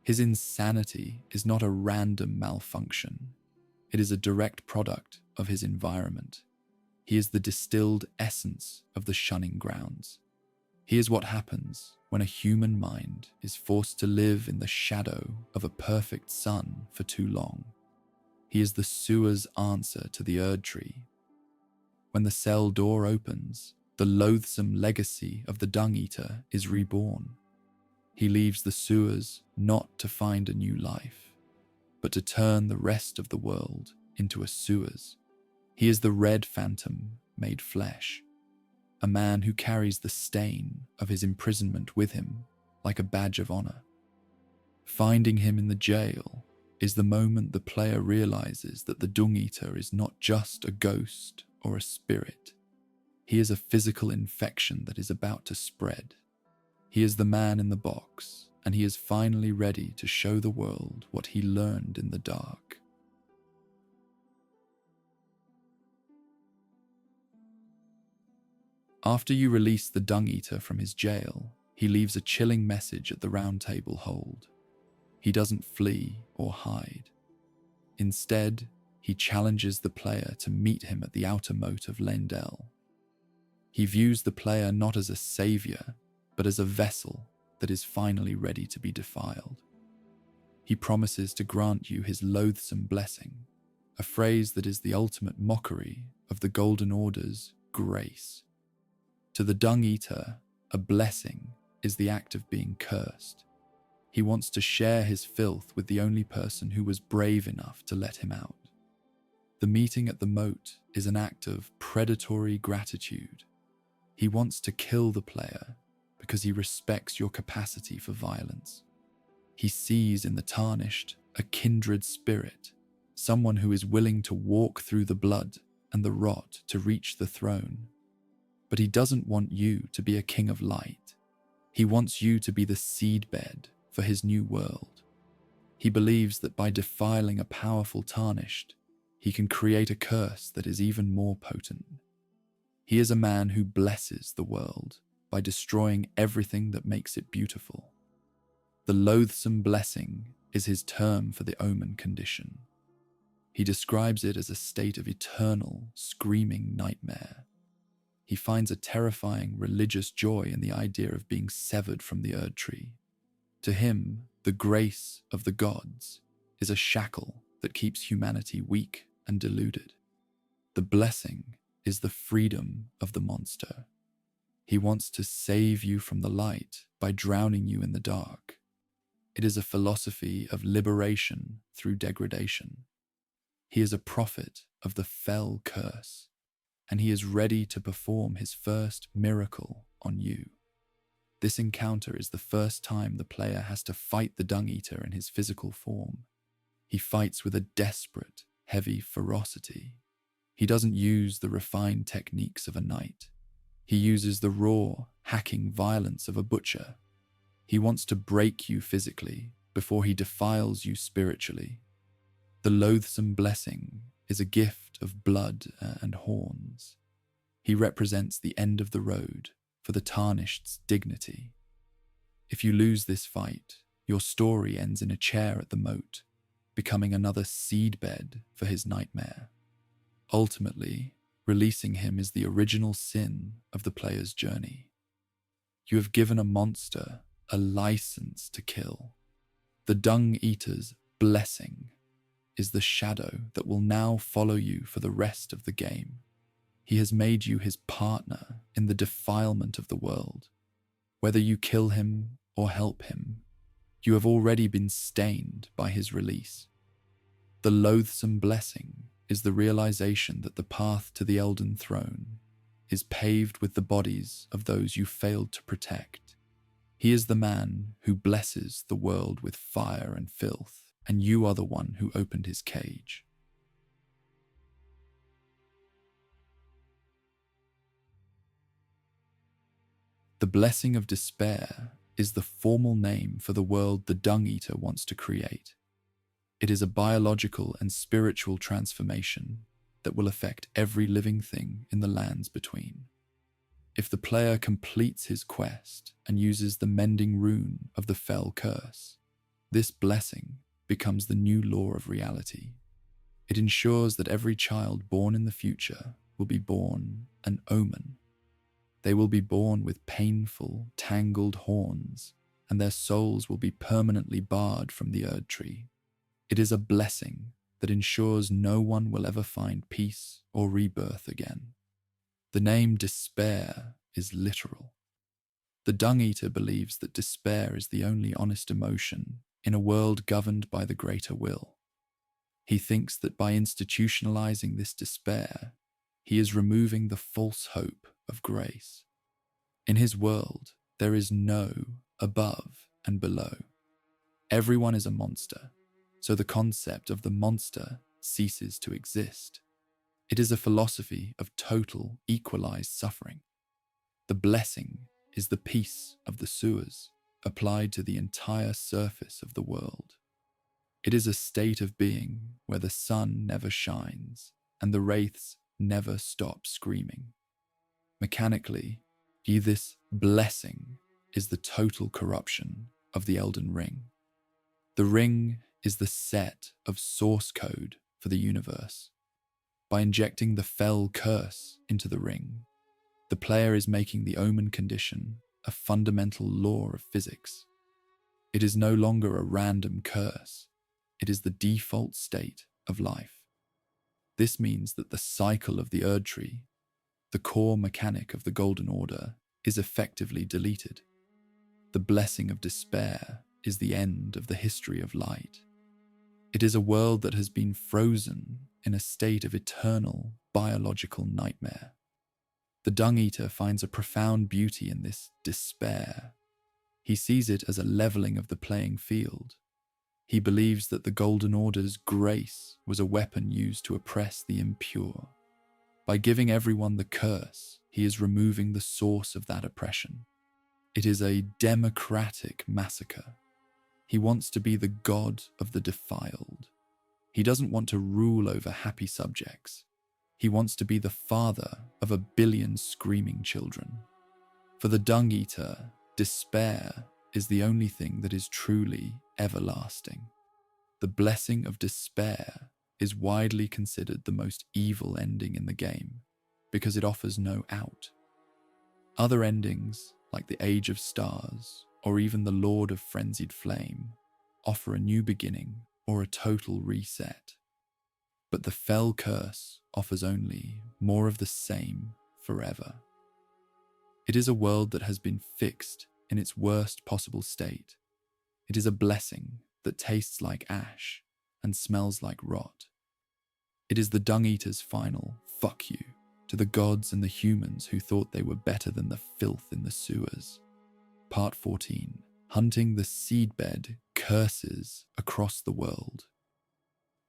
His insanity is not a random malfunction. It is a direct product of his environment. He is the distilled essence of the Shunning Grounds. He is what happens when a human mind is forced to live in the shadow of a perfect sun for too long. He is the sewer's answer to the Erdtree. When the cell door opens, the loathsome legacy of the Dung Eater is reborn. He leaves the sewers not to find a new life, but to turn the rest of the world into a sewers. He is the Red Phantom made flesh, a man who carries the stain of his imprisonment with him like a badge of honor. Finding him in the jail is the moment the player realizes that the Dung Eater is not just a ghost or a spirit. He is a physical infection that is about to spread. He is the man in the box, and he is finally ready to show the world what he learned in the dark. After you release the Dung Eater from his jail, he leaves a chilling message at the Round Table hold. He doesn't flee or hide. Instead, he challenges the player to meet him at the outer moat of Lendel. He views the player not as a savior, but as a vessel that is finally ready to be defiled. He promises to grant you his loathsome blessing, a phrase that is the ultimate mockery of the Golden Order's grace. To the Dung Eater, a blessing is the act of being cursed. He wants to share his filth with the only person who was brave enough to let him out. The meeting at the moat is an act of predatory gratitude. He wants to kill the player because he respects your capacity for violence. He sees in the tarnished a kindred spirit, someone who is willing to walk through the blood and the rot to reach the throne. But he doesn't want you to be a king of light. He wants you to be the seedbed for his new world. He believes that by defiling a powerful tarnished, he can create a curse that is even more potent. He is a man who blesses the world by destroying everything that makes it beautiful. The loathsome blessing is his term for the Omen condition. He describes it as a state of eternal, screaming nightmare. He finds a terrifying religious joy in the idea of being severed from the Erdtree. To him, the grace of the gods is a shackle that keeps humanity weak and deluded. The blessing is the freedom of the monster. He wants to save you from the light by drowning you in the dark. It is a philosophy of liberation through degradation. He is a prophet of the fell curse, and he is ready to perform his first miracle on you. This encounter is the first time the player has to fight the Dung Eater in his physical form. He fights with a desperate, heavy ferocity. He doesn't use the refined techniques of a knight. He uses the raw, hacking violence of a butcher. He wants to break you physically before he defiles you spiritually. The loathsome blessing is a gift of blood and horns. He represents the end of the road for the tarnished's dignity. If you lose this fight, your story ends in a chair at the moat, becoming another seedbed for his nightmare. Ultimately, releasing him is the original sin of the player's journey. You have given a monster a license to kill. The Dung Eater's blessing is the shadow that will now follow you for the rest of the game. He has made you his partner in the defilement of the world. Whether you kill him or help him, you have already been stained by his release. The loathsome blessing is the realization that the path to the Elden throne is paved with the bodies of those you failed to protect. He is the man who blesses the world with fire and filth, and you are the one who opened his cage. The blessing of despair is the formal name for the world the Dung Eater wants to create. It is a biological and spiritual transformation that will affect every living thing in the lands between. If the player completes his quest and uses the mending rune of the fell curse, this blessing becomes the new law of reality. It ensures that every child born in the future will be born an Omen. They will be born with painful, tangled horns, and their souls will be permanently barred from the Erdtree. It is a blessing that ensures no one will ever find peace or rebirth again. The name despair is literal. The Dung Eater believes that despair is the only honest emotion in a world governed by the greater will. He thinks that by institutionalizing this despair, he is removing the false hope of grace. In his world, there is no above and below. Everyone is a monster, so the concept of the monster ceases to exist. It is a philosophy of total, equalized suffering. The blessing is the peace of the sewers applied to the entire surface of the world. It is a state of being where the sun never shines and the wraiths never stop screaming. Mechanically, this blessing is the total corruption of the Elden Ring. The ring is the set of source code for the universe. By injecting the defiled curse into the ring, the player is making the Omen condition a fundamental law of physics. It is no longer a random curse. It is the default state of life. This means that the cycle of the Erdtree, the core mechanic of the Golden Order, is effectively deleted. The blessing of despair is the end of the history of light. It is a world that has been frozen in a state of eternal biological nightmare. The Dung Eater finds a profound beauty in this despair. He sees it as a leveling of the playing field. He believes that the Golden Order's grace was a weapon used to oppress the impure. By giving everyone the curse, he is removing the source of that oppression. It is a democratic massacre. He wants to be the god of the defiled. He doesn't want to rule over happy subjects. He wants to be the father of 1 billion screaming children. For the Dung Eater, despair is the only thing that is truly everlasting. The blessing of despair is widely considered the most evil ending in the game because it offers no out. Other endings, like the Age of Stars or even the Lord of Frenzied Flame, offer a new beginning or a total reset. But the defiled curse offers only more of the same forever. It is a world that has been fixed in its worst possible state. It is a blessing that tastes like ash and smells like rot. It is the Dung Eater's final fuck you to the gods and the humans who thought they were better than the filth in the sewers. Part 14. Hunting the Seedbed Curses across the world.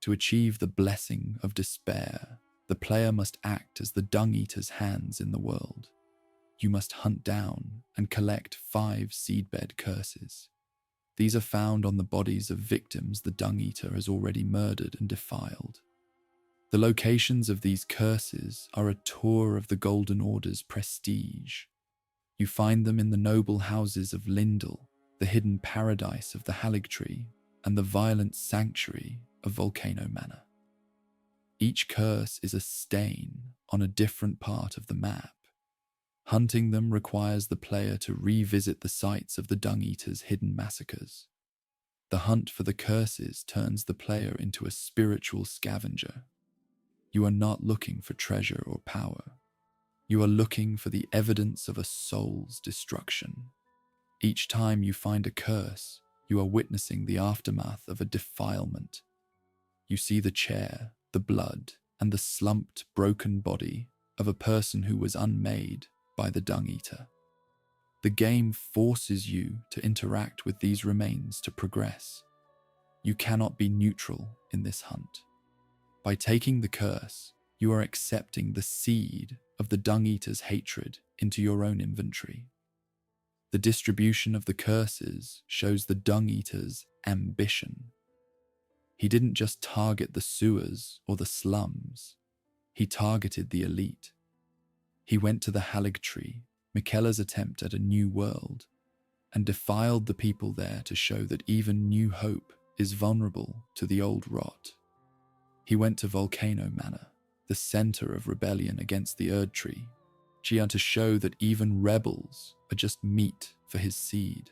To achieve the blessing of despair, the player must act as the Dung Eater's hands in the world. You must hunt down and collect 5 Seedbed Curses. These are found on the bodies of victims the Dung Eater has already murdered and defiled. The locations of these curses are a tour of the Golden Order's prestige. You find them in the noble houses of Lindel, the hidden paradise of the Erdtree, and the violent sanctuary of Volcano Manor. Each curse is a stain on a different part of the map. Hunting them requires the player to revisit the sites of the Dung Eater's hidden massacres. The hunt for the curses turns the player into a spiritual scavenger. You are not looking for treasure or power. You are looking for the evidence of a soul's destruction. Each time you find a curse, you are witnessing the aftermath of a defilement. You see the chair, the blood, and the slumped, broken body of a person who was unmade by the Dung Eater. The game forces you to interact with these remains to progress. You cannot be neutral in this hunt. By taking the curse, you are accepting the seed of the Dung Eater's hatred into your own inventory. The distribution of the curses shows the Dung Eater's ambition. He didn't just target the sewers or the slums, he targeted the elite. He went to the Erdtree, Miquella's attempt at a new world, and defiled the people there to show that even New Hope is vulnerable to the old rot. He went to Volcano Manor, the center of rebellion against the Erdtree, to show that even rebels are just meat for his seed.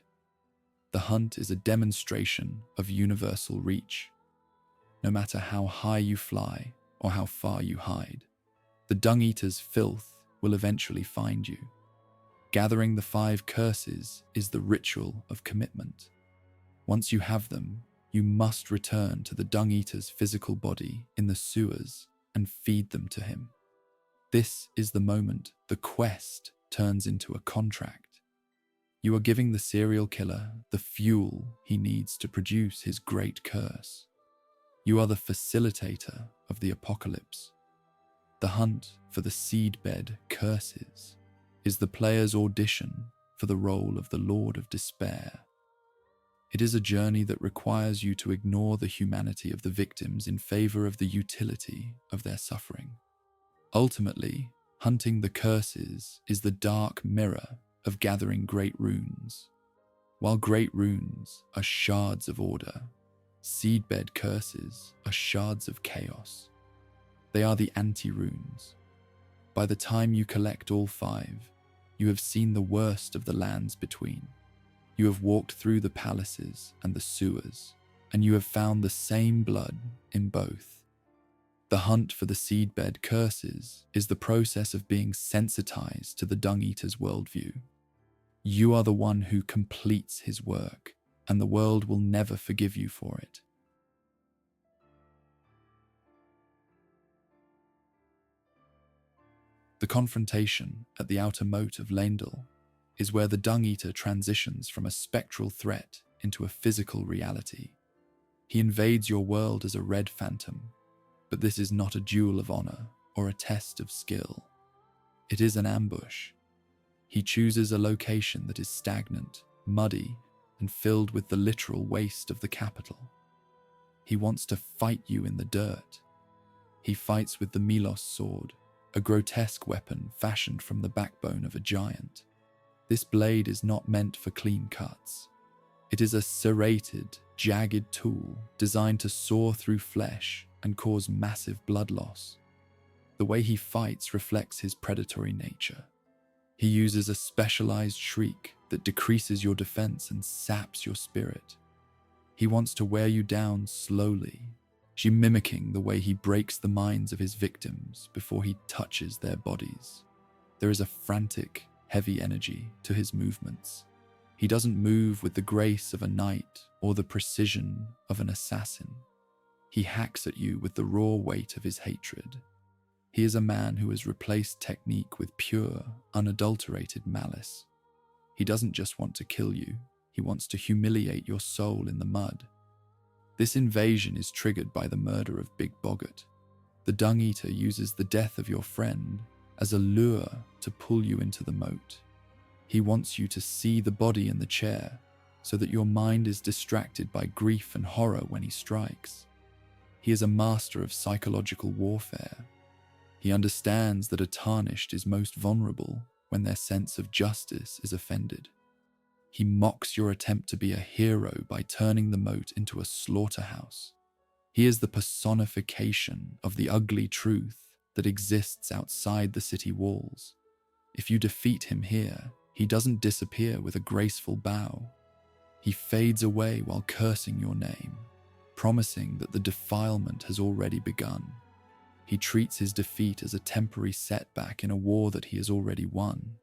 The hunt is a demonstration of universal reach. No matter how high you fly or how far you hide, the Dung Eater's filth will eventually find you. Gathering the 5 curses is the ritual of commitment. Once you have them, you must return to the Dung Eater's physical body in the sewers and feed them to him. This is the moment the quest turns into a contract. You are giving the serial killer the fuel he needs to produce his great curse. You are the facilitator of the apocalypse. The hunt for the Seedbed Curses is the player's audition for the role of the Lord of Despair. It is a journey that requires you to ignore the humanity of the victims in favor of the utility of their suffering. Ultimately, hunting the curses is the dark mirror of gathering great runes. While great runes are shards of order, Seedbed Curses are shards of chaos. They are the anti-runes. By the time you collect all 5, you have seen the worst of the lands between. You have walked through the palaces and the sewers, and you have found the same blood in both. The hunt for the Seedbed Curses is the process of being sensitized to the Dung Eater's worldview. You are the one who completes his work, and the world will never forgive you for it. The confrontation at the outer moat of Leyndell is where the Dung Eater transitions from a spectral threat into a physical reality. He invades your world as a red phantom, but this is not a duel of honor or a test of skill. It is an ambush. He chooses a location that is stagnant, muddy, and filled with the literal waste of the capital. He wants to fight you in the dirt. He fights with the Milos sword, a grotesque weapon fashioned from the backbone of a giant. This blade is not meant for clean cuts. It is a serrated, jagged tool designed to saw through flesh and cause massive blood loss. The way he fights reflects his predatory nature. He uses a specialized shriek that decreases your defense and saps your spirit. He wants to wear you down slowly, mimicking the way he breaks the minds of his victims before he touches their bodies. There is a frantic, heavy energy to his movements. He doesn't move with the grace of a knight or the precision of an assassin. He hacks at you with the raw weight of his hatred. He is a man who has replaced technique with pure, unadulterated malice. He doesn't just want to kill you, he wants to humiliate your soul in the mud. This invasion is triggered by the murder of Big Boggart. The Dung Eater uses the death of your friend as a lure to pull you into the moat. He wants you to see the body in the chair so that your mind is distracted by grief and horror when he strikes. He is a master of psychological warfare. He understands that a tarnished is most vulnerable when their sense of justice is offended. He mocks your attempt to be a hero by turning the moat into a slaughterhouse. He is the personification of the ugly truth that exists outside the city walls. If you defeat him here, he doesn't disappear with a graceful bow. He fades away while cursing your name, promising that the defilement has already begun. He treats his defeat as a temporary setback in a war that he has already won.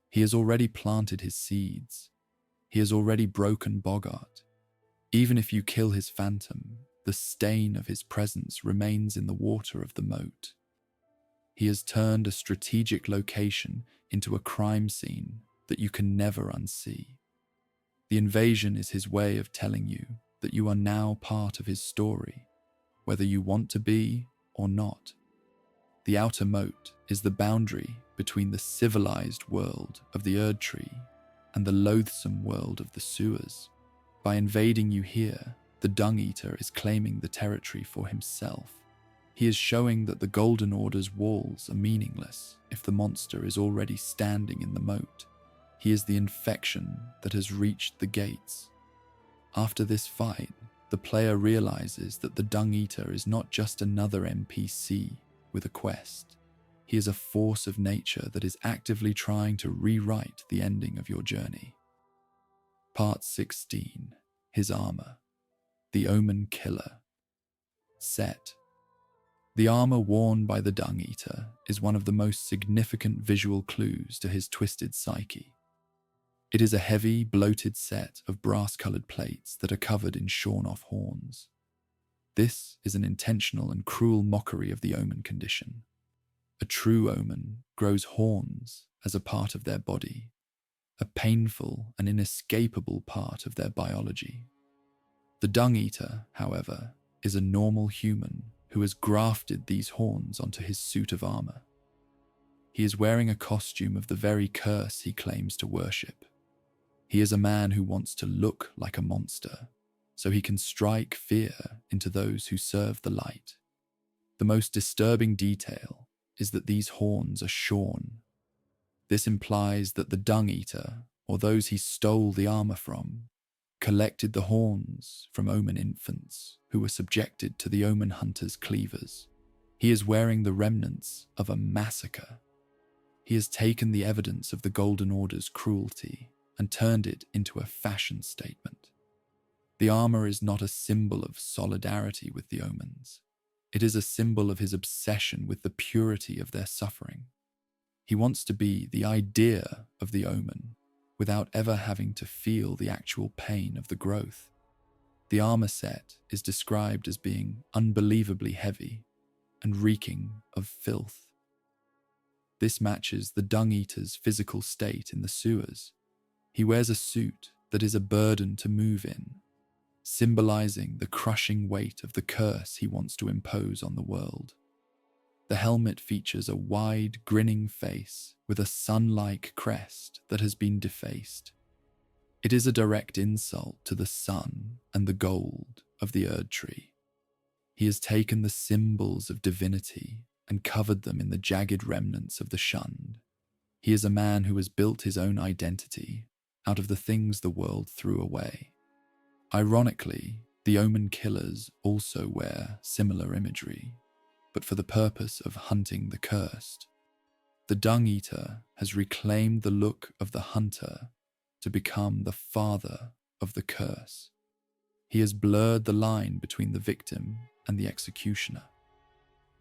He has already planted his seeds. He has already broken Boggart. Even if you kill his phantom, the stain of his presence remains in the water of the moat. He has turned a strategic location into a crime scene that you can never unsee. The invasion is his way of telling you that you are now part of his story, whether you want to be or not. The outer moat is the boundary between the civilized world of the Erdtree and the loathsome world of the sewers. By invading you here, the Dung Eater is claiming the territory for himself. He is showing that the Golden Order's walls are meaningless if the monster is already standing in the moat. He is the infection that has reached the gates. After this fight, the player realizes that the Dung Eater is not just another NPC with a quest. He is a force of nature that is actively trying to rewrite the ending of your journey. Part 16. His armor. The Omen Killer. Set. The armor worn by the Dung Eater is one of the most significant visual clues to his twisted psyche. It is a heavy, bloated set of brass-colored plates that are covered in shorn-off horns. This is an intentional and cruel mockery of the Omen condition. A true Omen grows horns as a part of their body, a painful and inescapable part of their biology. The Dung Eater, however, is a normal human who has grafted these horns onto his suit of armor. He is wearing a costume of the very curse he claims to worship. He is a man who wants to look like a monster, so he can strike fear into those who serve the light. The most disturbing detail is that these horns are shorn. This implies that the Dung Eater, or those he stole the armor from, collected the horns from Omen infants who were subjected to the Omen hunter's cleavers. He is wearing the remnants of a massacre. He has taken the evidence of the Golden Order's cruelty and turned it into a fashion statement. The armor is not a symbol of solidarity with the Omens. It is a symbol of his obsession with the purity of their suffering. He wants to be the idea of the Omen without ever having to feel the actual pain of the growth. The armor set is described as being unbelievably heavy and reeking of filth. This matches the Dung Eater's physical state in the sewers. He wears a suit that is a burden to move in, symbolizing the crushing weight of the curse he wants to impose on the world. The helmet features a wide, grinning face with a sun-like crest that has been defaced. It is a direct insult to the sun and the gold of the Erdtree. He has taken the symbols of divinity and covered them in the jagged remnants of the shunned. He is a man who has built his own identity out of the things the world threw away. Ironically, the Omen killers also wear similar imagery, but for the purpose of hunting the cursed. The Dung Eater has reclaimed the look of the hunter to become the father of the curse. He has blurred the line between the victim and the executioner.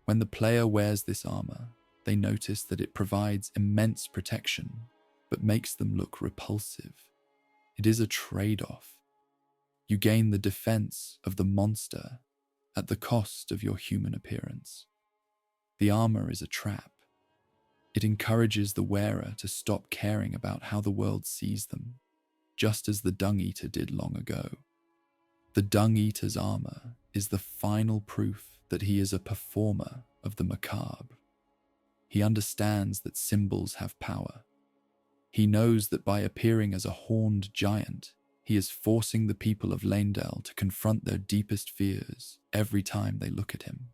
When the player wears this armor, they notice that it provides immense protection, but makes them look repulsive. It is a trade-off. You gain the defense of the monster at the cost of your human appearance. The armor is a trap. It encourages the wearer to stop caring about how the world sees them, just as the Dung Eater did long ago. The Dung Eater's armor is the final proof that he is a performer of the macabre. He understands that symbols have power. He knows that by appearing as a horned giant, he is forcing the people of Leyndell to confront their deepest fears every time they look at him.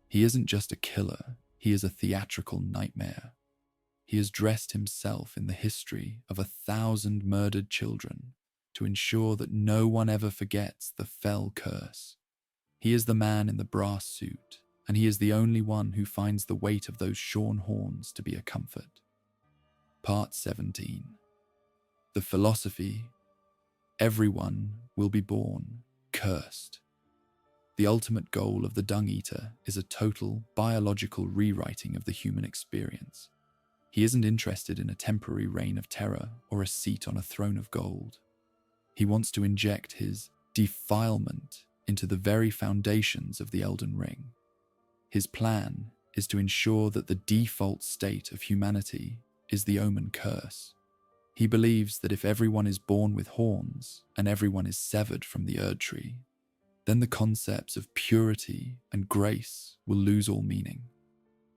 He isn't just a killer, he is a theatrical nightmare. He has dressed himself in the history of 1,000 murdered children to ensure that no one ever forgets the fell curse. He is the man in the brass suit, and he is the only one who finds the weight of those shorn horns to be a comfort. Part 17. The philosophy: everyone will be born cursed. The ultimate goal of the Dung Eater is a total biological rewriting of the human experience. He isn't interested in a temporary reign of terror or a seat on a throne of gold. He wants to inject his defilement into the very foundations of the Elden Ring. His plan is to ensure that the default state of humanity is the Omen curse. He believes that if everyone is born with horns and everyone is severed from the Erdtree, then the concepts of purity and grace will lose all meaning.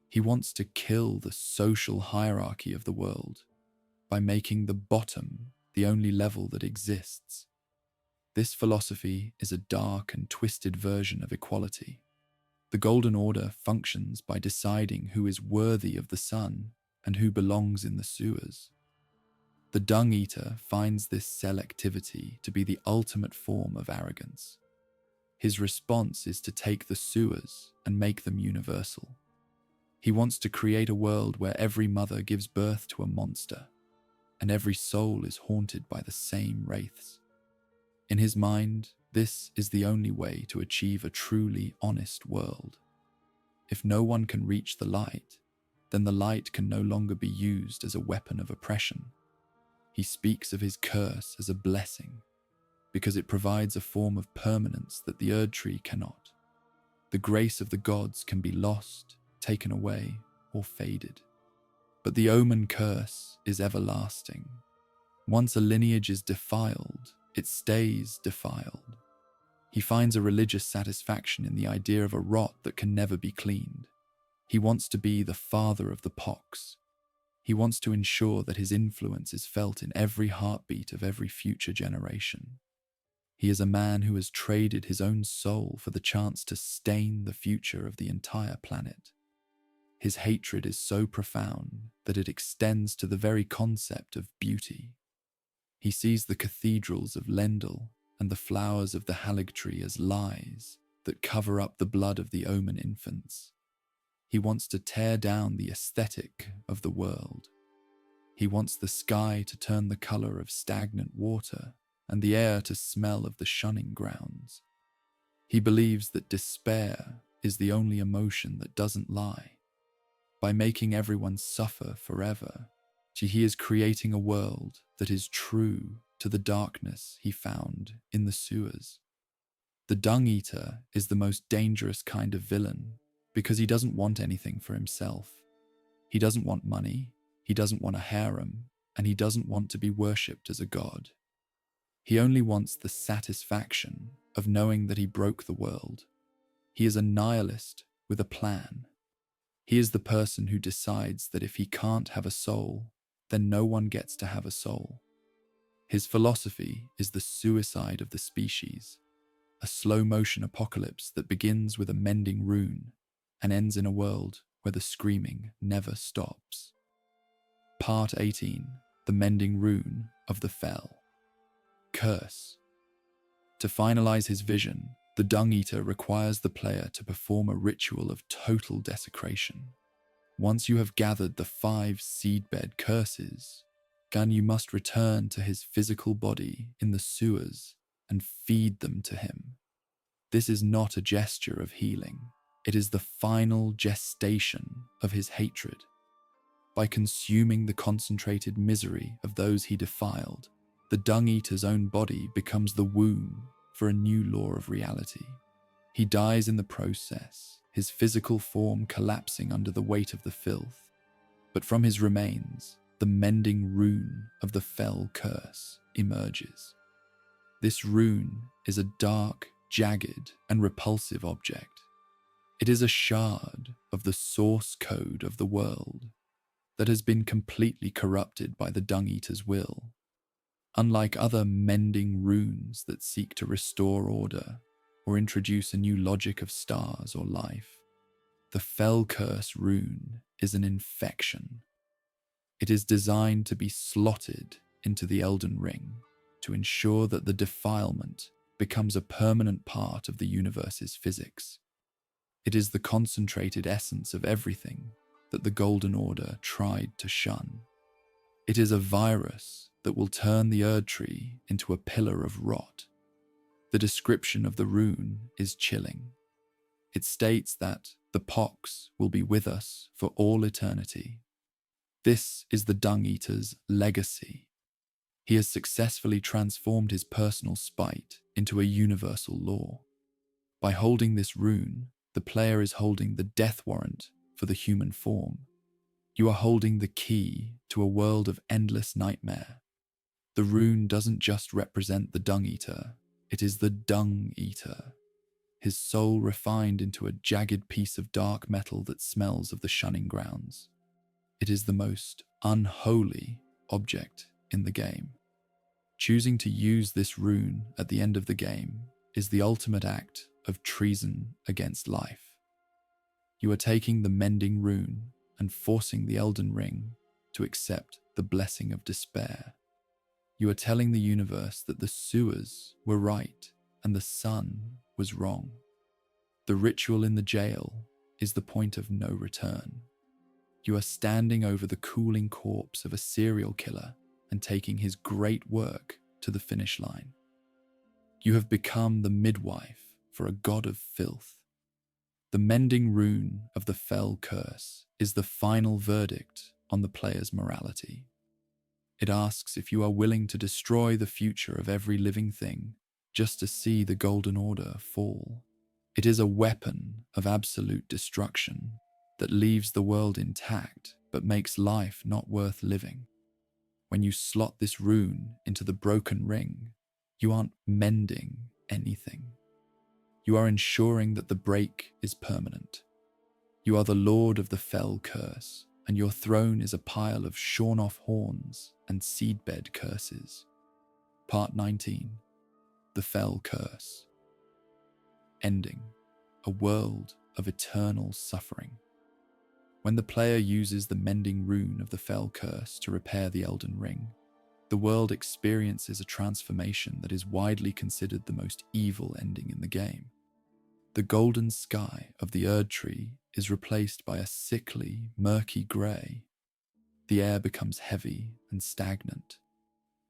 He wants to kill the social hierarchy of the world by making the bottom the only level that exists. This philosophy is a dark and twisted version of equality. The Golden Order functions by deciding who is worthy of the sun and who belongs in the sewers. The Dung Eater finds this selectivity to be the ultimate form of arrogance. His response is to take the sewers and make them universal. He wants to create a world where every mother gives birth to a monster, and every soul is haunted by the same wraiths. In his mind, this is the only way to achieve a truly honest world. If no one can reach the light, then the light can no longer be used as a weapon of oppression. He speaks of his curse as a blessing, because it provides a form of permanence that the Erdtree cannot. The grace of the gods can be lost, taken away, or faded. But the Omen curse is everlasting. Once a lineage is defiled, it stays defiled. He finds a religious satisfaction in the idea of a rot that can never be cleaned. He wants to be the father of the pox. He wants to ensure that his influence is felt in every heartbeat of every future generation. He is a man who has traded his own soul for the chance to stain the future of the entire planet. His hatred is so profound that it extends to the very concept of beauty. He sees the cathedrals of Lendl and the flowers of the Erdtree as lies that cover up the blood of the Omen infants. He wants to tear down the aesthetic of the world. He wants the sky to turn the color of stagnant water and the air to smell of the Shunning Grounds. He believes that despair is the only emotion that doesn't lie. By making everyone suffer forever, he is creating a world that is true to the darkness he found in the sewers. The Dung Eater is the most dangerous kind of villain because he doesn't want anything for himself. He doesn't want money, he doesn't want a harem, and he doesn't want to be worshipped as a god. He only wants the satisfaction of knowing that he broke the world. He is a nihilist with a plan. He is the person who decides that if he can't have a soul, then no one gets to have a soul. His philosophy is the suicide of the species, a slow-motion apocalypse that begins with a mending rune and ends in a world where the screaming never stops. Part 18, The Mending Rune of the Fell. Curse. To finalize his vision, the Dung Eater requires the player to perform a ritual of total desecration. Once you have gathered the 5 Seedbed Curses, you must return to his physical body in the sewers and feed them to him. This is not a gesture of healing. It is the final gestation of his hatred. By consuming the concentrated misery of those he defiled, the Dung Eater's own body becomes the womb for a new law of reality. He dies in the process, his physical form collapsing under the weight of the filth. But from his remains, the mending rune of the fell curse emerges. This rune is a dark, jagged, and repulsive object. It is a shard of the source code of the world that has been completely corrupted by the Dung Eater's will. Unlike other mending runes that seek to restore order or introduce a new logic of stars or life, the Fell Curse rune is an infection. It is designed to be slotted into the Elden Ring to ensure that the defilement becomes a permanent part of the universe's physics. It is the concentrated essence of everything that the Golden Order tried to shun. It is a virus that will turn the Erdtree into a pillar of rot. The description of the rune is chilling. It states that the pox will be with us for all eternity. This is the Dung Eater's legacy. He has successfully transformed his personal spite into a universal law. By holding this rune, the player is holding the death warrant for the human form. You are holding the key to a world of endless nightmare. The rune doesn't just represent the Dung Eater, it is the Dung Eater, his soul refined into a jagged piece of dark metal that smells of the Shunning Grounds. It is the most unholy object in the game. Choosing to use this rune at the end of the game is the ultimate act of treason against life. You are taking the mending rune and forcing the Elden Ring to accept the blessing of despair. You are telling the universe that the sewers were right and the sun was wrong. The ritual in the jail is the point of no return. You are standing over the cooling corpse of a serial killer and taking his great work to the finish line. You have become the midwife for a god of filth. The mending rune of the fell curse is the final verdict on the player's morality. It asks if you are willing to destroy the future of every living thing just to see the Golden Order fall. It is a weapon of absolute destruction that leaves the world intact but makes life not worth living. When you slot this rune into the broken ring, you aren't mending anything. You are ensuring that the break is permanent. You are the Lord of the Fell Curse, and your throne is a pile of shorn-off horns and seedbed curses. Part 19. The Fell Curse. Ending. A world of eternal suffering. When the player uses the mending rune of the Fell Curse to repair the Elden Ring, the world experiences a transformation that is widely considered the most evil ending in the game. The golden sky of the Erdtree is replaced by a sickly, murky grey. The air becomes heavy and stagnant.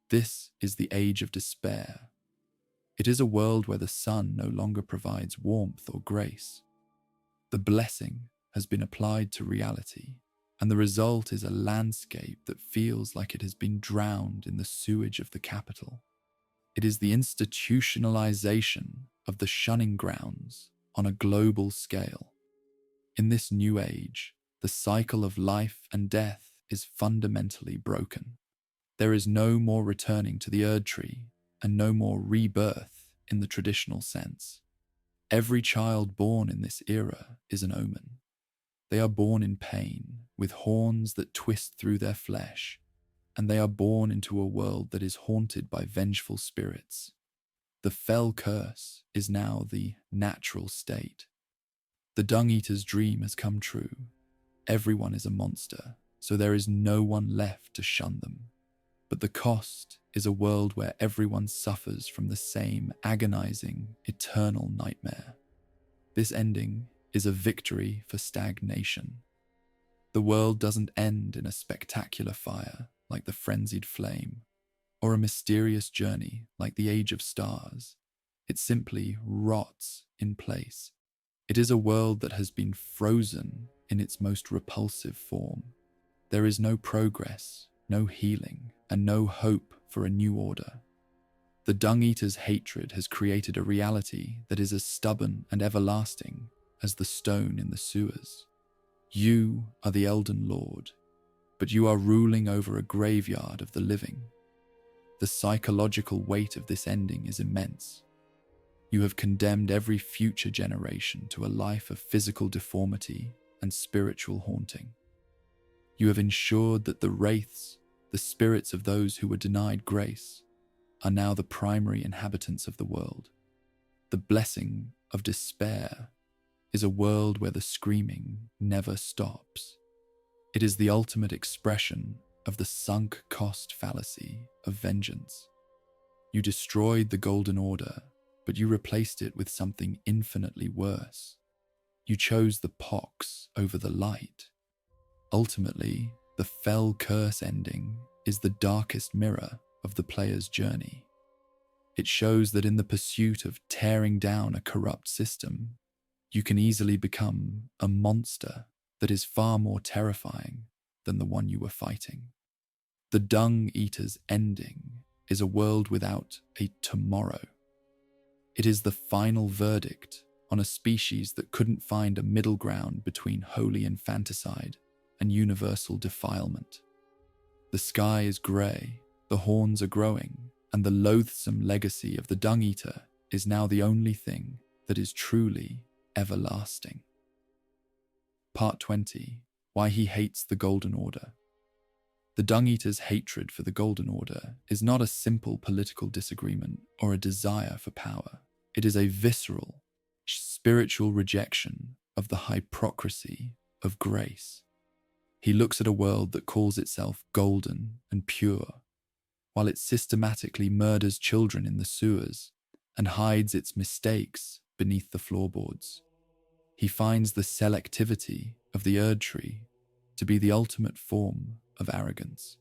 This is the Age of Despair. It is a world where the sun no longer provides warmth or grace. The blessing has been applied to reality, and the result is a landscape that feels like it has been drowned in the sewage of the capital. It is the institutionalization of the Shunning Grounds on a global scale. In this new age, the cycle of life and death is fundamentally broken. There is no more returning to the Erdtree, and no more rebirth in the traditional sense. Every child born in this era is an omen. They are born in pain, with horns that twist through their flesh, and they are born into a world that is haunted by vengeful spirits. The Fell Curse is now the natural state. The Dung Eater's dream has come true. Everyone is a monster, so there is no one left to shun them. But the cost is a world where everyone suffers from the same agonizing, eternal nightmare. This ending is a victory for stagnation. The world doesn't end in a spectacular fire like the frenzied flame, or a mysterious journey like the Age of Stars. It simply rots in place. It is a world that has been frozen in its most repulsive form. There is no progress, no healing, and no hope for a new order. The Dung Eater's hatred has created a reality that is as stubborn and everlasting as the stone in the sewers. You are the Elden Lord, but you are ruling over a graveyard of the living. The psychological weight of this ending is immense. You have condemned every future generation to a life of physical deformity and spiritual haunting. You have ensured that the wraiths, the spirits of those who were denied grace, are now the primary inhabitants of the world. The blessing of despair is a world where the screaming never stops. It is the ultimate expression of the sunk cost fallacy of vengeance. You destroyed the Golden Order, but you replaced it with something infinitely worse. You chose the pox over the light. Ultimately, the Fell Curse ending is the darkest mirror of the player's journey. It shows that in the pursuit of tearing down a corrupt system, you can easily become a monster that is far more terrifying than the one you were fighting. The Dung Eater's ending is a world without a tomorrow. It is the final verdict on a species that couldn't find a middle ground between holy infanticide and universal defilement. The sky is grey, the horns are growing, and the loathsome legacy of the Dung Eater is now the only thing that is truly everlasting. Part 20. Why he hates the Golden Order. The Dung Eater's hatred for the Golden Order is not a simple political disagreement or a desire for power. It is a visceral, spiritual rejection of the hypocrisy of grace. He looks at a world that calls itself golden and pure, while it systematically murders children in the sewers and hides its mistakes beneath the floorboards. He finds the selectivity of the Erdtree to be the ultimate form of arrogance.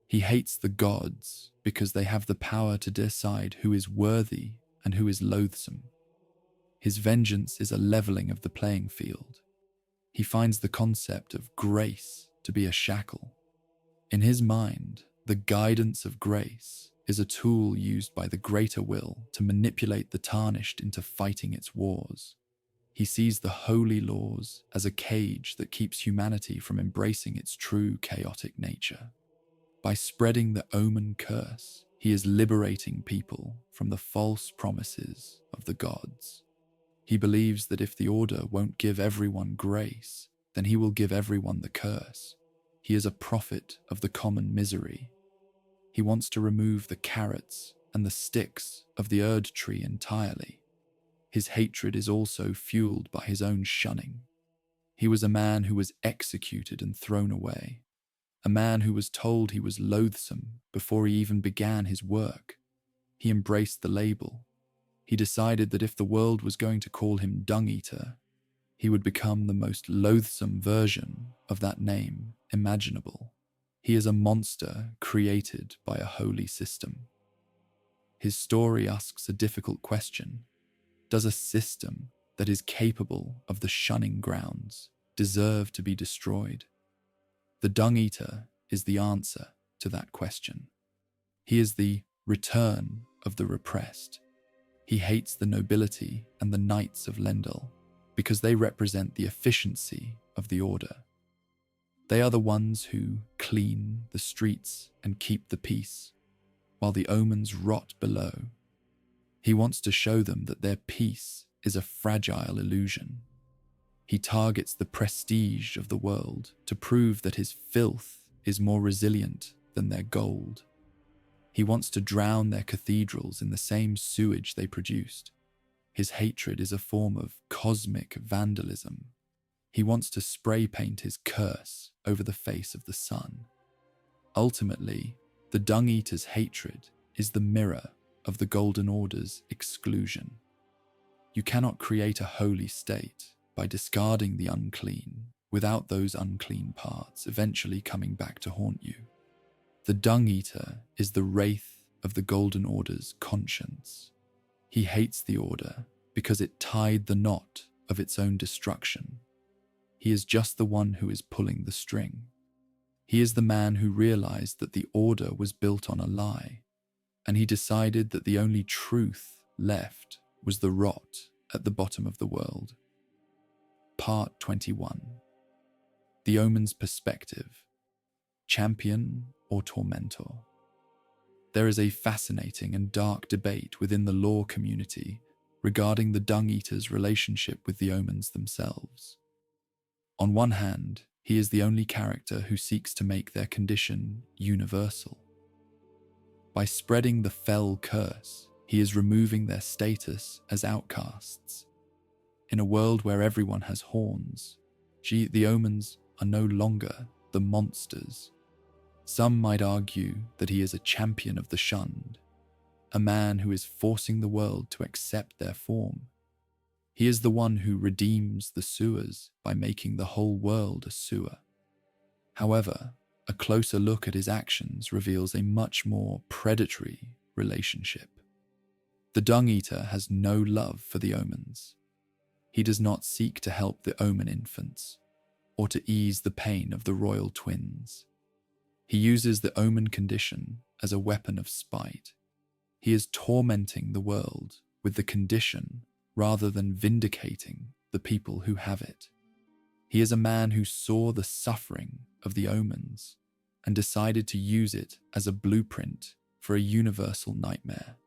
He hates the gods because they have the power to decide who is worthy and who is loathsome. His vengeance is a leveling of the playing field. He finds the concept of grace to be a shackle. In his mind, the guidance of grace is a tool used by the greater will to manipulate the tarnished into fighting its wars. He sees the holy laws as a cage that keeps humanity from embracing its true chaotic nature. By spreading the Omen curse, he is liberating people from the false promises of the gods. He believes that if the Order won't give everyone grace, then he will give everyone the curse. He is a prophet of the common misery. He wants to remove the carrots and the sticks of the Erdtree entirely. His hatred is also fueled by his own shunning. He was a man who was executed and thrown away, a man who was told he was loathsome before he even began his work. He embraced the label. He decided that if the world was going to call him Dung Eater, he would become the most loathsome version of that name imaginable. He is a monster created by a holy system. His story asks a difficult question. Does a system that is capable of the Shunning Grounds deserve to be destroyed? The Dung Eater is the answer to that question. He is the return of the repressed. He hates the nobility and the knights of Lendl because they represent the efficiency of the Order. They are the ones who clean the streets and keep the peace, while the Omens rot below. He wants to show them that their peace is a fragile illusion. He targets the prestige of the world to prove that his filth is more resilient than their gold. He wants to drown their cathedrals in the same sewage they produced. His hatred is a form of cosmic vandalism. He wants to spray paint his curse over the face of the sun. Ultimately, the Dung Eater's hatred is the mirror of the Golden Order's exclusion. You cannot create a holy state by discarding the unclean without those unclean parts eventually coming back to haunt you. The Dung Eater is the wraith of the Golden Order's conscience. He hates the Order because it tied the knot of its own destruction. He is just the one who is pulling the string. He is the man who realized that the Order was built on a lie, and he decided that the only truth left was the rot at the bottom of the world. Part 21. The Omen's Perspective. Champion or Tormentor? There is a fascinating and dark debate within the lore community regarding the Dung Eater's relationship with the Omens themselves. On one hand, he is the only character who seeks to make their condition universal. By spreading the fell curse, he is removing their status as outcasts. In a world where everyone has horns, the Omens are no longer the monsters. Some might argue that he is a champion of the shunned, a man who is forcing the world to accept their form. He is the one who redeems the sewers by making the whole world a sewer. However, a closer look at his actions reveals a much more predatory relationship. The Dung Eater has no love for the Omens. He does not seek to help the Omen infants, or to ease the pain of the royal twins. He uses the Omen condition as a weapon of spite. He is tormenting the world with the condition rather than vindicating the people who have it. He is a man who saw the suffering of the Omens and decided to use it as a blueprint for a universal nightmare.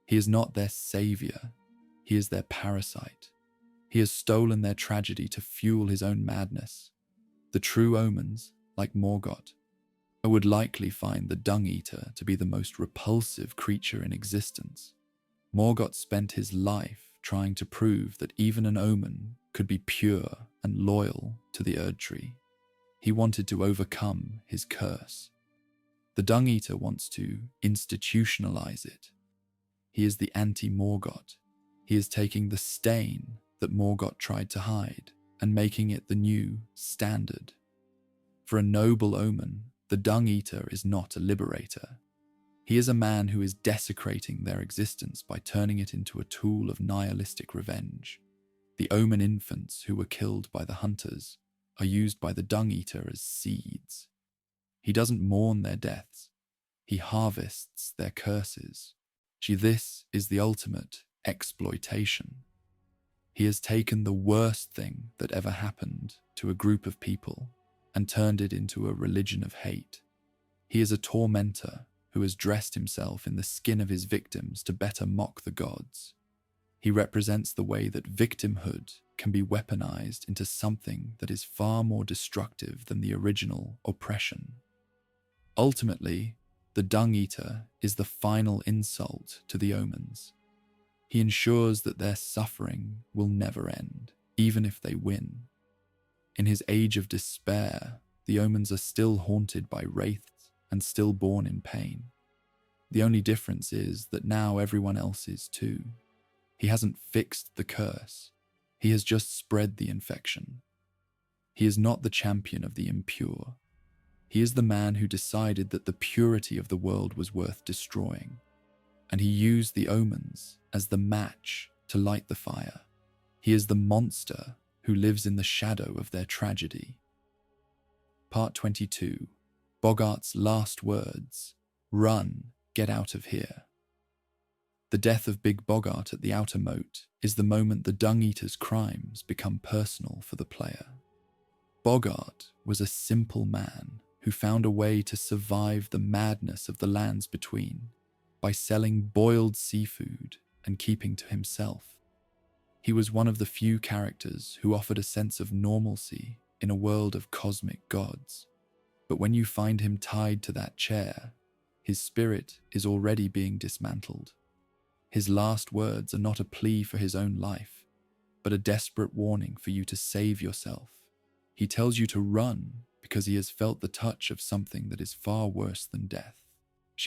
He is not their savior, he is their parasite. He has stolen their tragedy to fuel his own madness. The true Omens, like Morgoth, would likely find the Dung Eater to be the most repulsive creature in existence. Morgoth spent his life trying to prove that even an Omen could be pure and loyal to the Erdtree. He wanted to overcome his curse. The Dung Eater wants to institutionalize it. He is the anti-Morgoth. He is taking the stain that Morgoth tried to hide and making it the new standard. For a noble Omen, the Dung Eater is not a liberator. He is a man who is desecrating their existence by turning it into a tool of nihilistic revenge. The Omen infants who were killed by the hunters are used by the Dung Eater as seeds. He doesn't mourn their deaths. He harvests their curses. This is the ultimate exploitation. He has taken the worst thing that ever happened to a group of people and turned it into a religion of hate. He is a tormentor who has dressed himself in the skin of his victims to better mock the gods. He represents the way that victimhood can be weaponized into something that is far more destructive than the original oppression. Ultimately, the Dung Eater is the final insult to the Omens. He ensures that their suffering will never end, even if they win. In his age of despair, the Omens are still haunted by wraiths and still born in pain. The only difference is that now everyone else is too. He hasn't fixed the curse. He has just spread the infection. He is not the champion of the impure. He is the man who decided that the purity of the world was worth destroying, and he used the Omens as the match to light the fire. He is the monster who lives in the shadow of their tragedy. Part 22. Boggart's last words. Run, get out of here. The death of Big Boggart at the outer moat is the moment the Dung Eater's crimes become personal for the player. Boggart was a simple man who found a way to survive the madness of the lands between by selling boiled seafood and keeping to himself. He was one of the few characters who offered a sense of normalcy in a world of cosmic gods. But when you find him tied to that chair, his spirit is already being dismantled. His last words are not a plea for his own life, but a desperate warning for you to save yourself. He tells you to run because he has felt the touch of something that is far worse than death.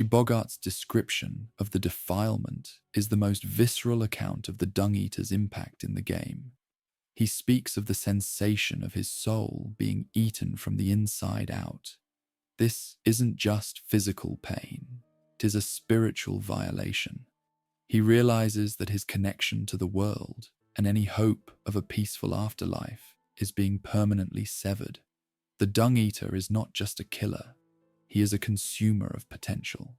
Boggart's description of the defilement is the most visceral account of the Dung Eater's impact in the game. He speaks of the sensation of his soul being eaten from the inside out. This isn't just physical pain, it is a spiritual violation. He realizes that his connection to the world and any hope of a peaceful afterlife is being permanently severed. The Dung Eater is not just a killer, he is a consumer of potential.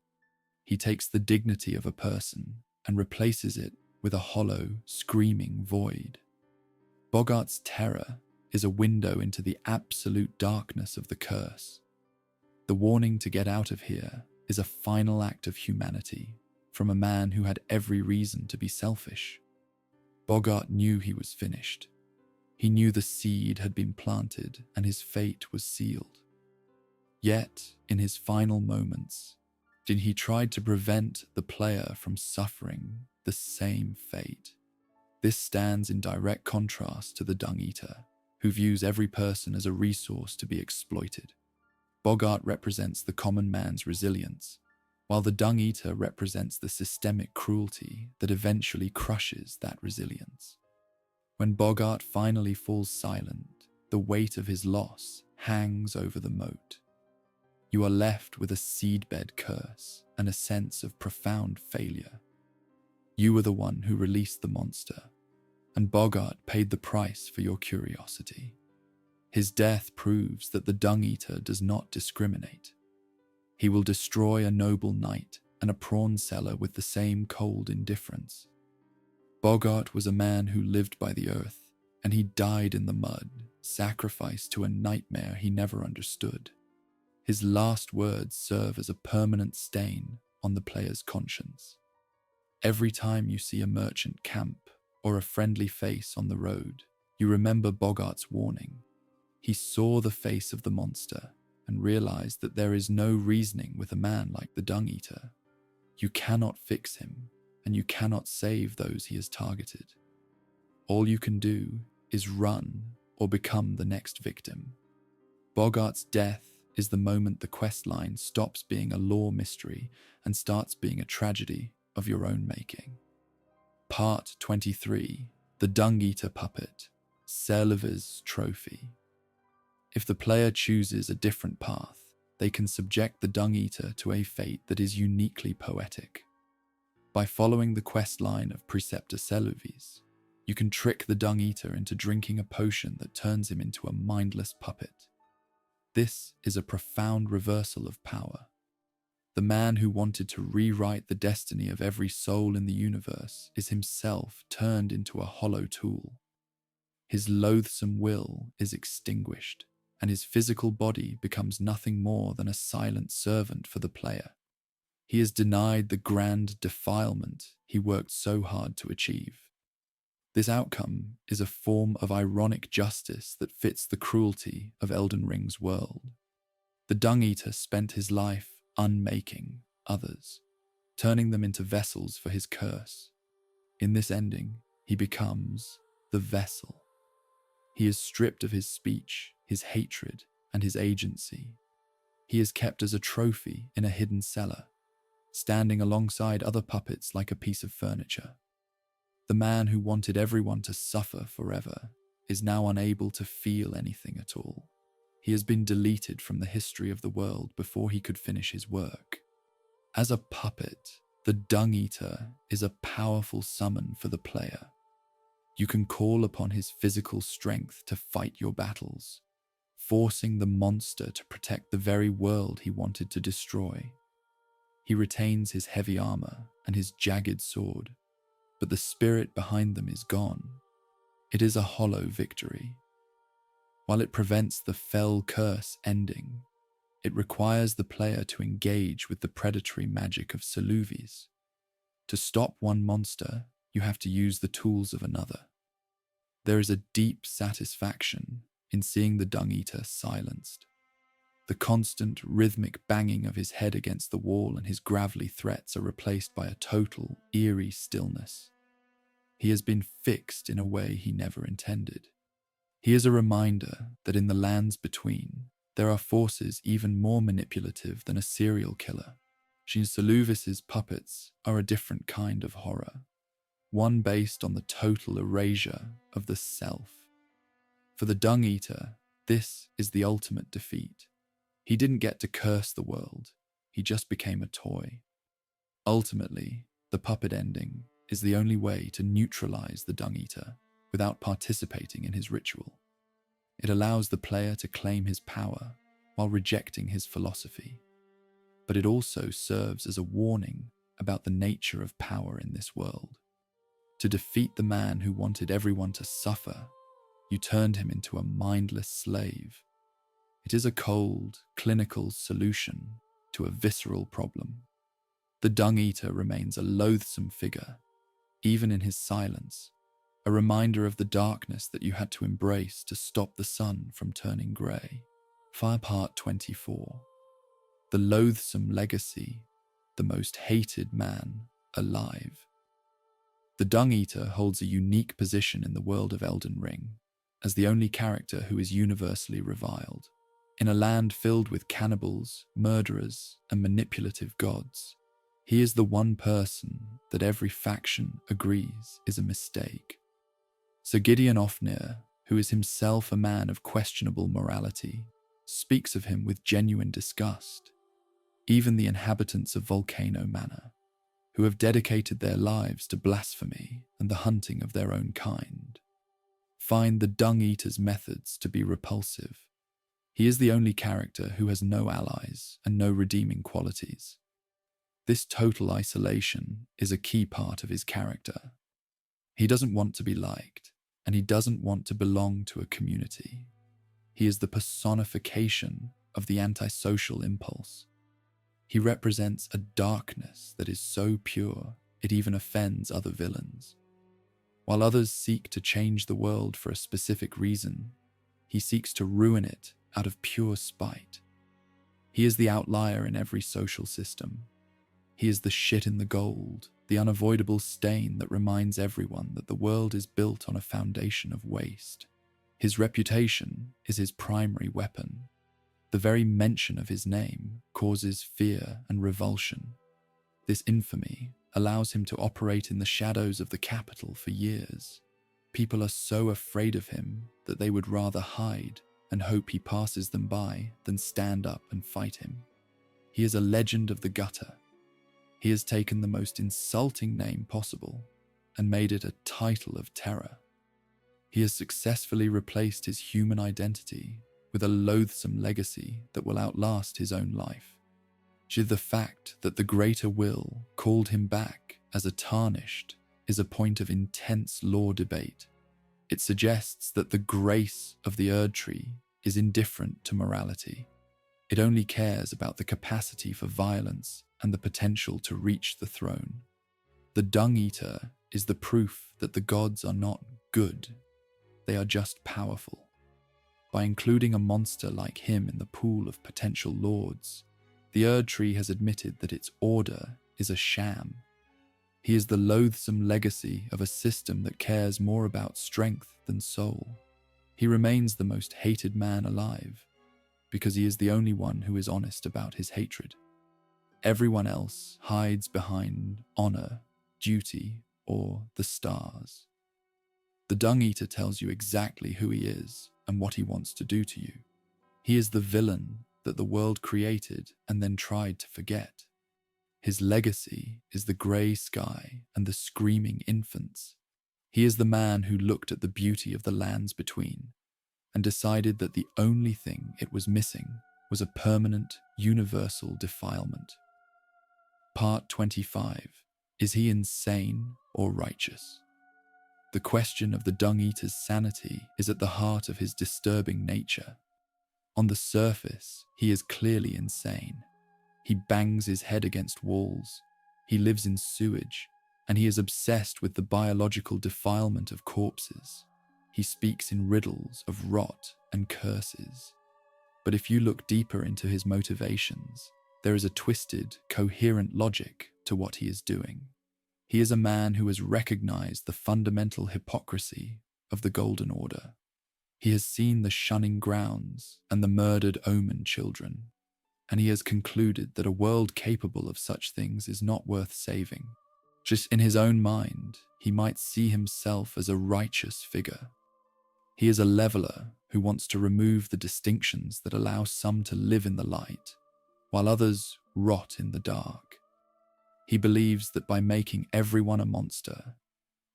He takes the dignity of a person and replaces it with a hollow, screaming void. Boggart's terror is a window into the absolute darkness of the curse. The warning to get out of here is a final act of humanity from a man who had every reason to be selfish. Boggart knew he was finished. He knew the seed had been planted and his fate was sealed. Yet, in his final moments, he tried to prevent the player from suffering the same fate. This stands in direct contrast to the Dung Eater, who views every person as a resource to be exploited. Boggart represents the common man's resilience, while the Dung Eater represents the systemic cruelty that eventually crushes that resilience. When Boggart finally falls silent, the weight of his loss hangs over the moat. You are left with a Seedbed Curse and a sense of profound failure. You were the one who released the monster, and Boggart paid the price for your curiosity. His death proves that the Dung Eater does not discriminate. He will destroy a noble knight and a prawn seller with the same cold indifference. Boggart was a man who lived by the earth, and he died in the mud, sacrificed to a nightmare he never understood. His last words serve as a permanent stain on the player's conscience. Every time you see a merchant camp or a friendly face on the road, you remember Boggart's warning. He saw the face of the monster and realized that there is no reasoning with a man like the Dung Eater. You cannot fix him, and you cannot save those he has targeted. All you can do is run or become the next victim. Boggart's death is the moment the questline stops being a lore mystery and starts being a tragedy of your own making. Part 23. The Dung Eater Puppet, Serlever's Trophy. If the player chooses a different path, they can subject the Dung Eater to a fate that is uniquely poetic. By following the quest line of Preceptor Seluvis, you can trick the Dung Eater into drinking a potion that turns him into a mindless puppet. This is a profound reversal of power. The man who wanted to rewrite the destiny of every soul in the universe is himself turned into a hollow tool. His loathsome will is extinguished, and his physical body becomes nothing more than a silent servant for the player. He is denied the grand defilement he worked so hard to achieve. This outcome is a form of ironic justice that fits the cruelty of Elden Ring's world. The Dung Eater spent his life unmaking others, turning them into vessels for his curse. In this ending, he becomes the vessel. He is stripped of his speech, his hatred, and his agency. He is kept as a trophy in a hidden cellar, standing alongside other puppets like a piece of furniture. The man who wanted everyone to suffer forever is now unable to feel anything at all. He has been deleted from the history of the world before he could finish his work. As a puppet, the Dung Eater is a powerful summon for the player. You can call upon his physical strength to fight your battles, forcing the monster to protect the very world he wanted to destroy. He retains his heavy armor and his jagged sword, but the spirit behind them is gone. It is a hollow victory. While it prevents the fell curse ending, it requires the player to engage with the predatory magic of Seluvis. To stop one monster, you have to use the tools of another. There is a deep satisfaction in seeing the Dung Eater silenced. The constant rhythmic banging of his head against the wall and his gravelly threats are replaced by a total, eerie stillness. He has been fixed in a way he never intended. He is a reminder that in the lands between, there are forces even more manipulative than a serial killer. Seluvis's puppets are a different kind of horror, one based on the total erasure of the self. For the Dung Eater, this is the ultimate defeat. He didn't get to curse the world, he just became a toy. Ultimately, the puppet ending is the only way to neutralize the Dung Eater without participating in his ritual. It allows the player to claim his power while rejecting his philosophy. But it also serves as a warning about the nature of power in this world. To defeat the man who wanted everyone to suffer, you turned him into a mindless slave. It is a cold, clinical solution to a visceral problem. The Dung Eater remains a loathsome figure, even in his silence, a reminder of the darkness that you had to embrace to stop the sun from turning grey. Fire Part 24. The loathsome legacy, the most hated man alive. The Dung Eater holds a unique position in the world of Elden Ring, as the only character who is universally reviled. In a land filled with cannibals, murderers, and manipulative gods, he is the one person that every faction agrees is a mistake. Sir Gideon Ofnir, who is himself a man of questionable morality, speaks of him with genuine disgust. Even the inhabitants of Volcano Manor, who have dedicated their lives to blasphemy and the hunting of their own kind, find the Dung Eater's methods to be repulsive. He is the only character who has no allies and no redeeming qualities. This total isolation is a key part of his character. He doesn't want to be liked, and he doesn't want to belong to a community. He is the personification of the antisocial impulse. He represents a darkness that is so pure it even offends other villains. While others seek to change the world for a specific reason, he seeks to ruin it out of pure spite. He is the outlier in every social system. He is the shit in the gold, the unavoidable stain that reminds everyone that the world is built on a foundation of waste. His reputation is his primary weapon. The very mention of his name causes fear and revulsion. This infamy allows him to operate in the shadows of the capital for years. People are so afraid of him that they would rather hide and hope he passes them by than stand up and fight him. He is a legend of the gutter. He has taken the most insulting name possible and made it a title of terror. He has successfully replaced his human identity with a loathsome legacy that will outlast his own life. The fact that the greater will called him back as a tarnished is a point of intense lore debate. It suggests that the grace of the Erdtree is indifferent to morality. It only cares about the capacity for violence and the potential to reach the throne. The Dung Eater is the proof that the gods are not good, they are just powerful. By including a monster like him in the pool of potential lords, the Erdtree has admitted that its order is a sham. He is the loathsome legacy of a system that cares more about strength than soul. He remains the most hated man alive, because he is the only one who is honest about his hatred. Everyone else hides behind honor, duty, or the stars. The Dung Eater tells you exactly who he is and what he wants to do to you. He is the villain that the world created and then tried to forget. His legacy is the grey sky and the screaming infants. He is the man who looked at the beauty of the lands between and decided that the only thing it was missing was a permanent, universal defilement. Part 25. Is he insane or righteous? The question of the Dung Eater's sanity is at the heart of his disturbing nature. On the surface, he is clearly insane. He bangs his head against walls, he lives in sewage, and he is obsessed with the biological defilement of corpses. He speaks in riddles of rot and curses. But if you look deeper into his motivations, there is a twisted, coherent logic to what he is doing. He is a man who has recognized the fundamental hypocrisy of the Golden Order. He has seen the Shunning Grounds and the murdered Omen children, and he has concluded that a world capable of such things is not worth saving. Just in his own mind, he might see himself as a righteous figure. He is a leveler who wants to remove the distinctions that allow some to live in the light, while others rot in the dark. He believes that by making everyone a monster,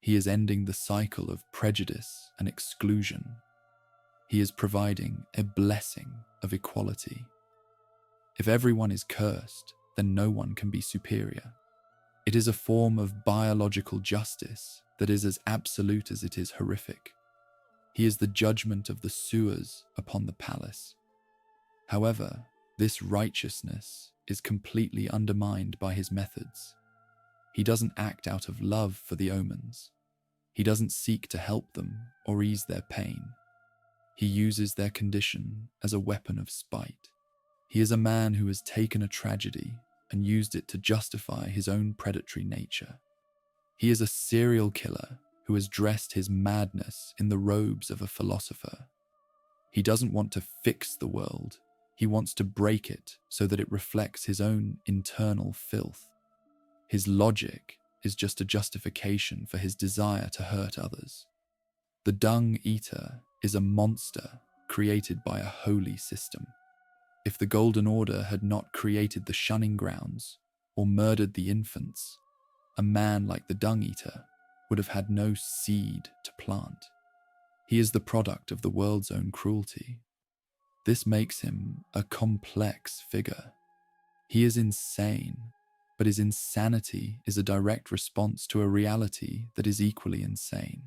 he is ending the cycle of prejudice and exclusion. He is providing a blessing of equality. If everyone is cursed, then no one can be superior. It is a form of biological justice that is as absolute as it is horrific. He is the judgment of the sewers upon the palace. However, this righteousness is completely undermined by his methods. He doesn't act out of love for the Omens. He doesn't seek to help them or ease their pain. He uses their condition as a weapon of spite. He is a man who has taken a tragedy and used it to justify his own predatory nature. He is a serial killer who has dressed his madness in the robes of a philosopher. He doesn't want to fix the world. He wants to break it so that it reflects his own internal filth. His logic is just a justification for his desire to hurt others. The Dung Eater is a monster created by a holy system. If the Golden Order had not created the Shunning Grounds or murdered the infants, a man like the Dung Eater would have had no seed to plant. He is the product of the world's own cruelty. This makes him a complex figure. He is insane, but his insanity is a direct response to a reality that is equally insane.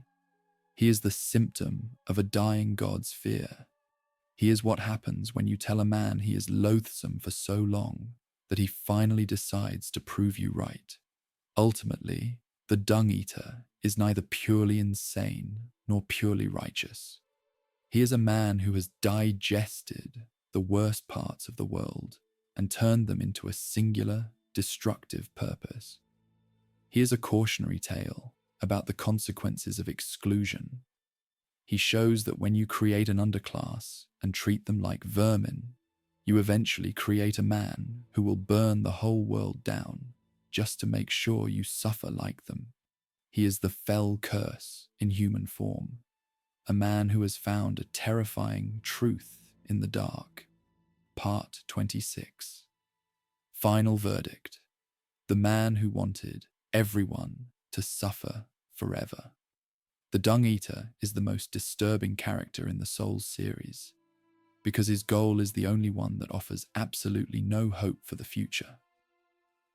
He is the symptom of a dying god's fear. He is what happens when you tell a man he is loathsome for so long that he finally decides to prove you right. Ultimately, the Dung Eater is neither purely insane nor purely righteous. He is a man who has digested the worst parts of the world and turned them into a singular, destructive purpose. He is a cautionary tale about the consequences of exclusion. He shows that when you create an underclass and treat them like vermin, you eventually create a man who will burn the whole world down just to make sure you suffer like them. He is the fell curse in human form. a man who has found a terrifying truth in the dark. Part 26. Final verdict. The man who wanted everyone to suffer forever. The Dung Eater is the most disturbing character in the Souls series, because his goal is the only one that offers absolutely no hope for the future.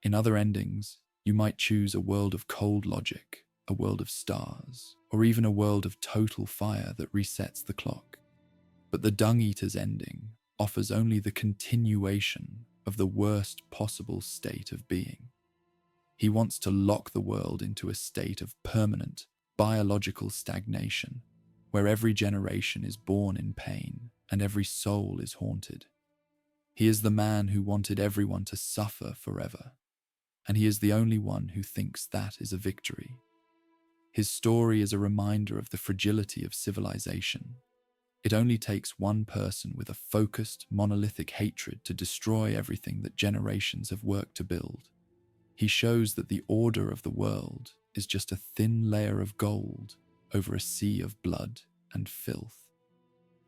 In other endings, you might choose a world of cold logic, a world of stars, or even a world of total fire that resets the clock. But the Dung Eater's ending offers only the continuation of the worst possible state of being. He wants to lock the world into a state of permanent biological stagnation, where every generation is born in pain and every soul is haunted. He is the man who wanted everyone to suffer forever, and he is the only one who thinks that is a victory. His story is a reminder of the fragility of civilization. It only takes one person with a focused, monolithic hatred to destroy everything that generations have worked to build. He shows that the order of the world is just a thin layer of gold over a sea of blood and filth.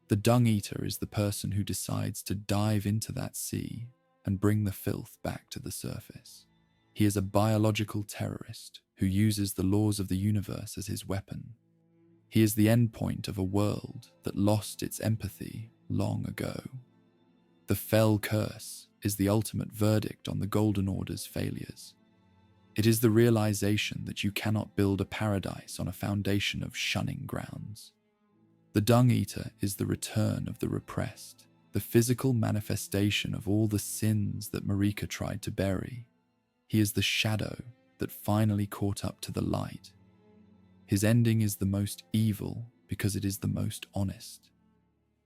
The Dung Eater is the person who decides to dive into that sea and bring the filth back to the surface. He is a biological terrorist who uses the laws of the universe as his weapon. He is the endpoint of a world that lost its empathy long ago. The Defiled Curse is the ultimate verdict on the Golden Order's failures. It is the realization that you cannot build a paradise on a foundation of shunning grounds. The Dung Eater is the return of the repressed, the physical manifestation of all the sins that Marika tried to bury. He is the shadow that finally caught up to the light. His ending is the most evil because it is the most honest.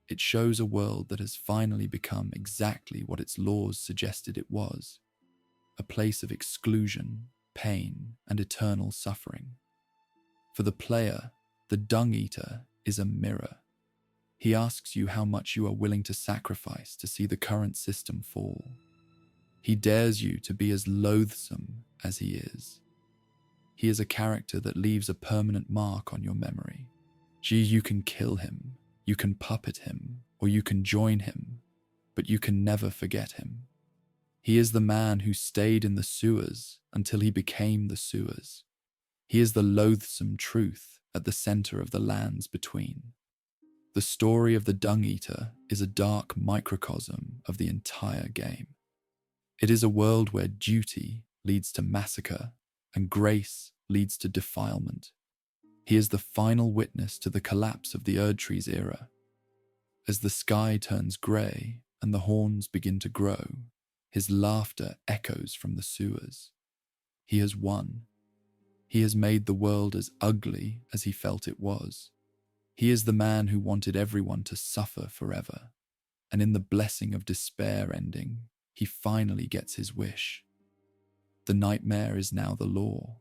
It shows a world that has finally become exactly what its laws suggested it was, a place of exclusion, pain, and eternal suffering. For the player, the Dung Eater is a mirror. He asks you how much you are willing to sacrifice to see the current system fall. He dares you to be as loathsome as he is. He is a character that leaves a permanent mark on your memory. You can kill him, you can puppet him, or you can join him, but you can never forget him. He is the man who stayed in the sewers until he became the sewers. He is the loathsome truth at the center of the lands between. The story of the Dung Eater is a dark microcosm of the entire game. It is a world where duty leads to massacre and grace leads to defilement. He is the final witness to the collapse of the Erdtree's era. As the sky turns grey and the horns begin to grow, his laughter echoes from the sewers. He has won. He has made the world as ugly as he felt it was. He is the man who wanted everyone to suffer forever, and in the blessing of despair ending, he finally gets his wish. The nightmare is now the law.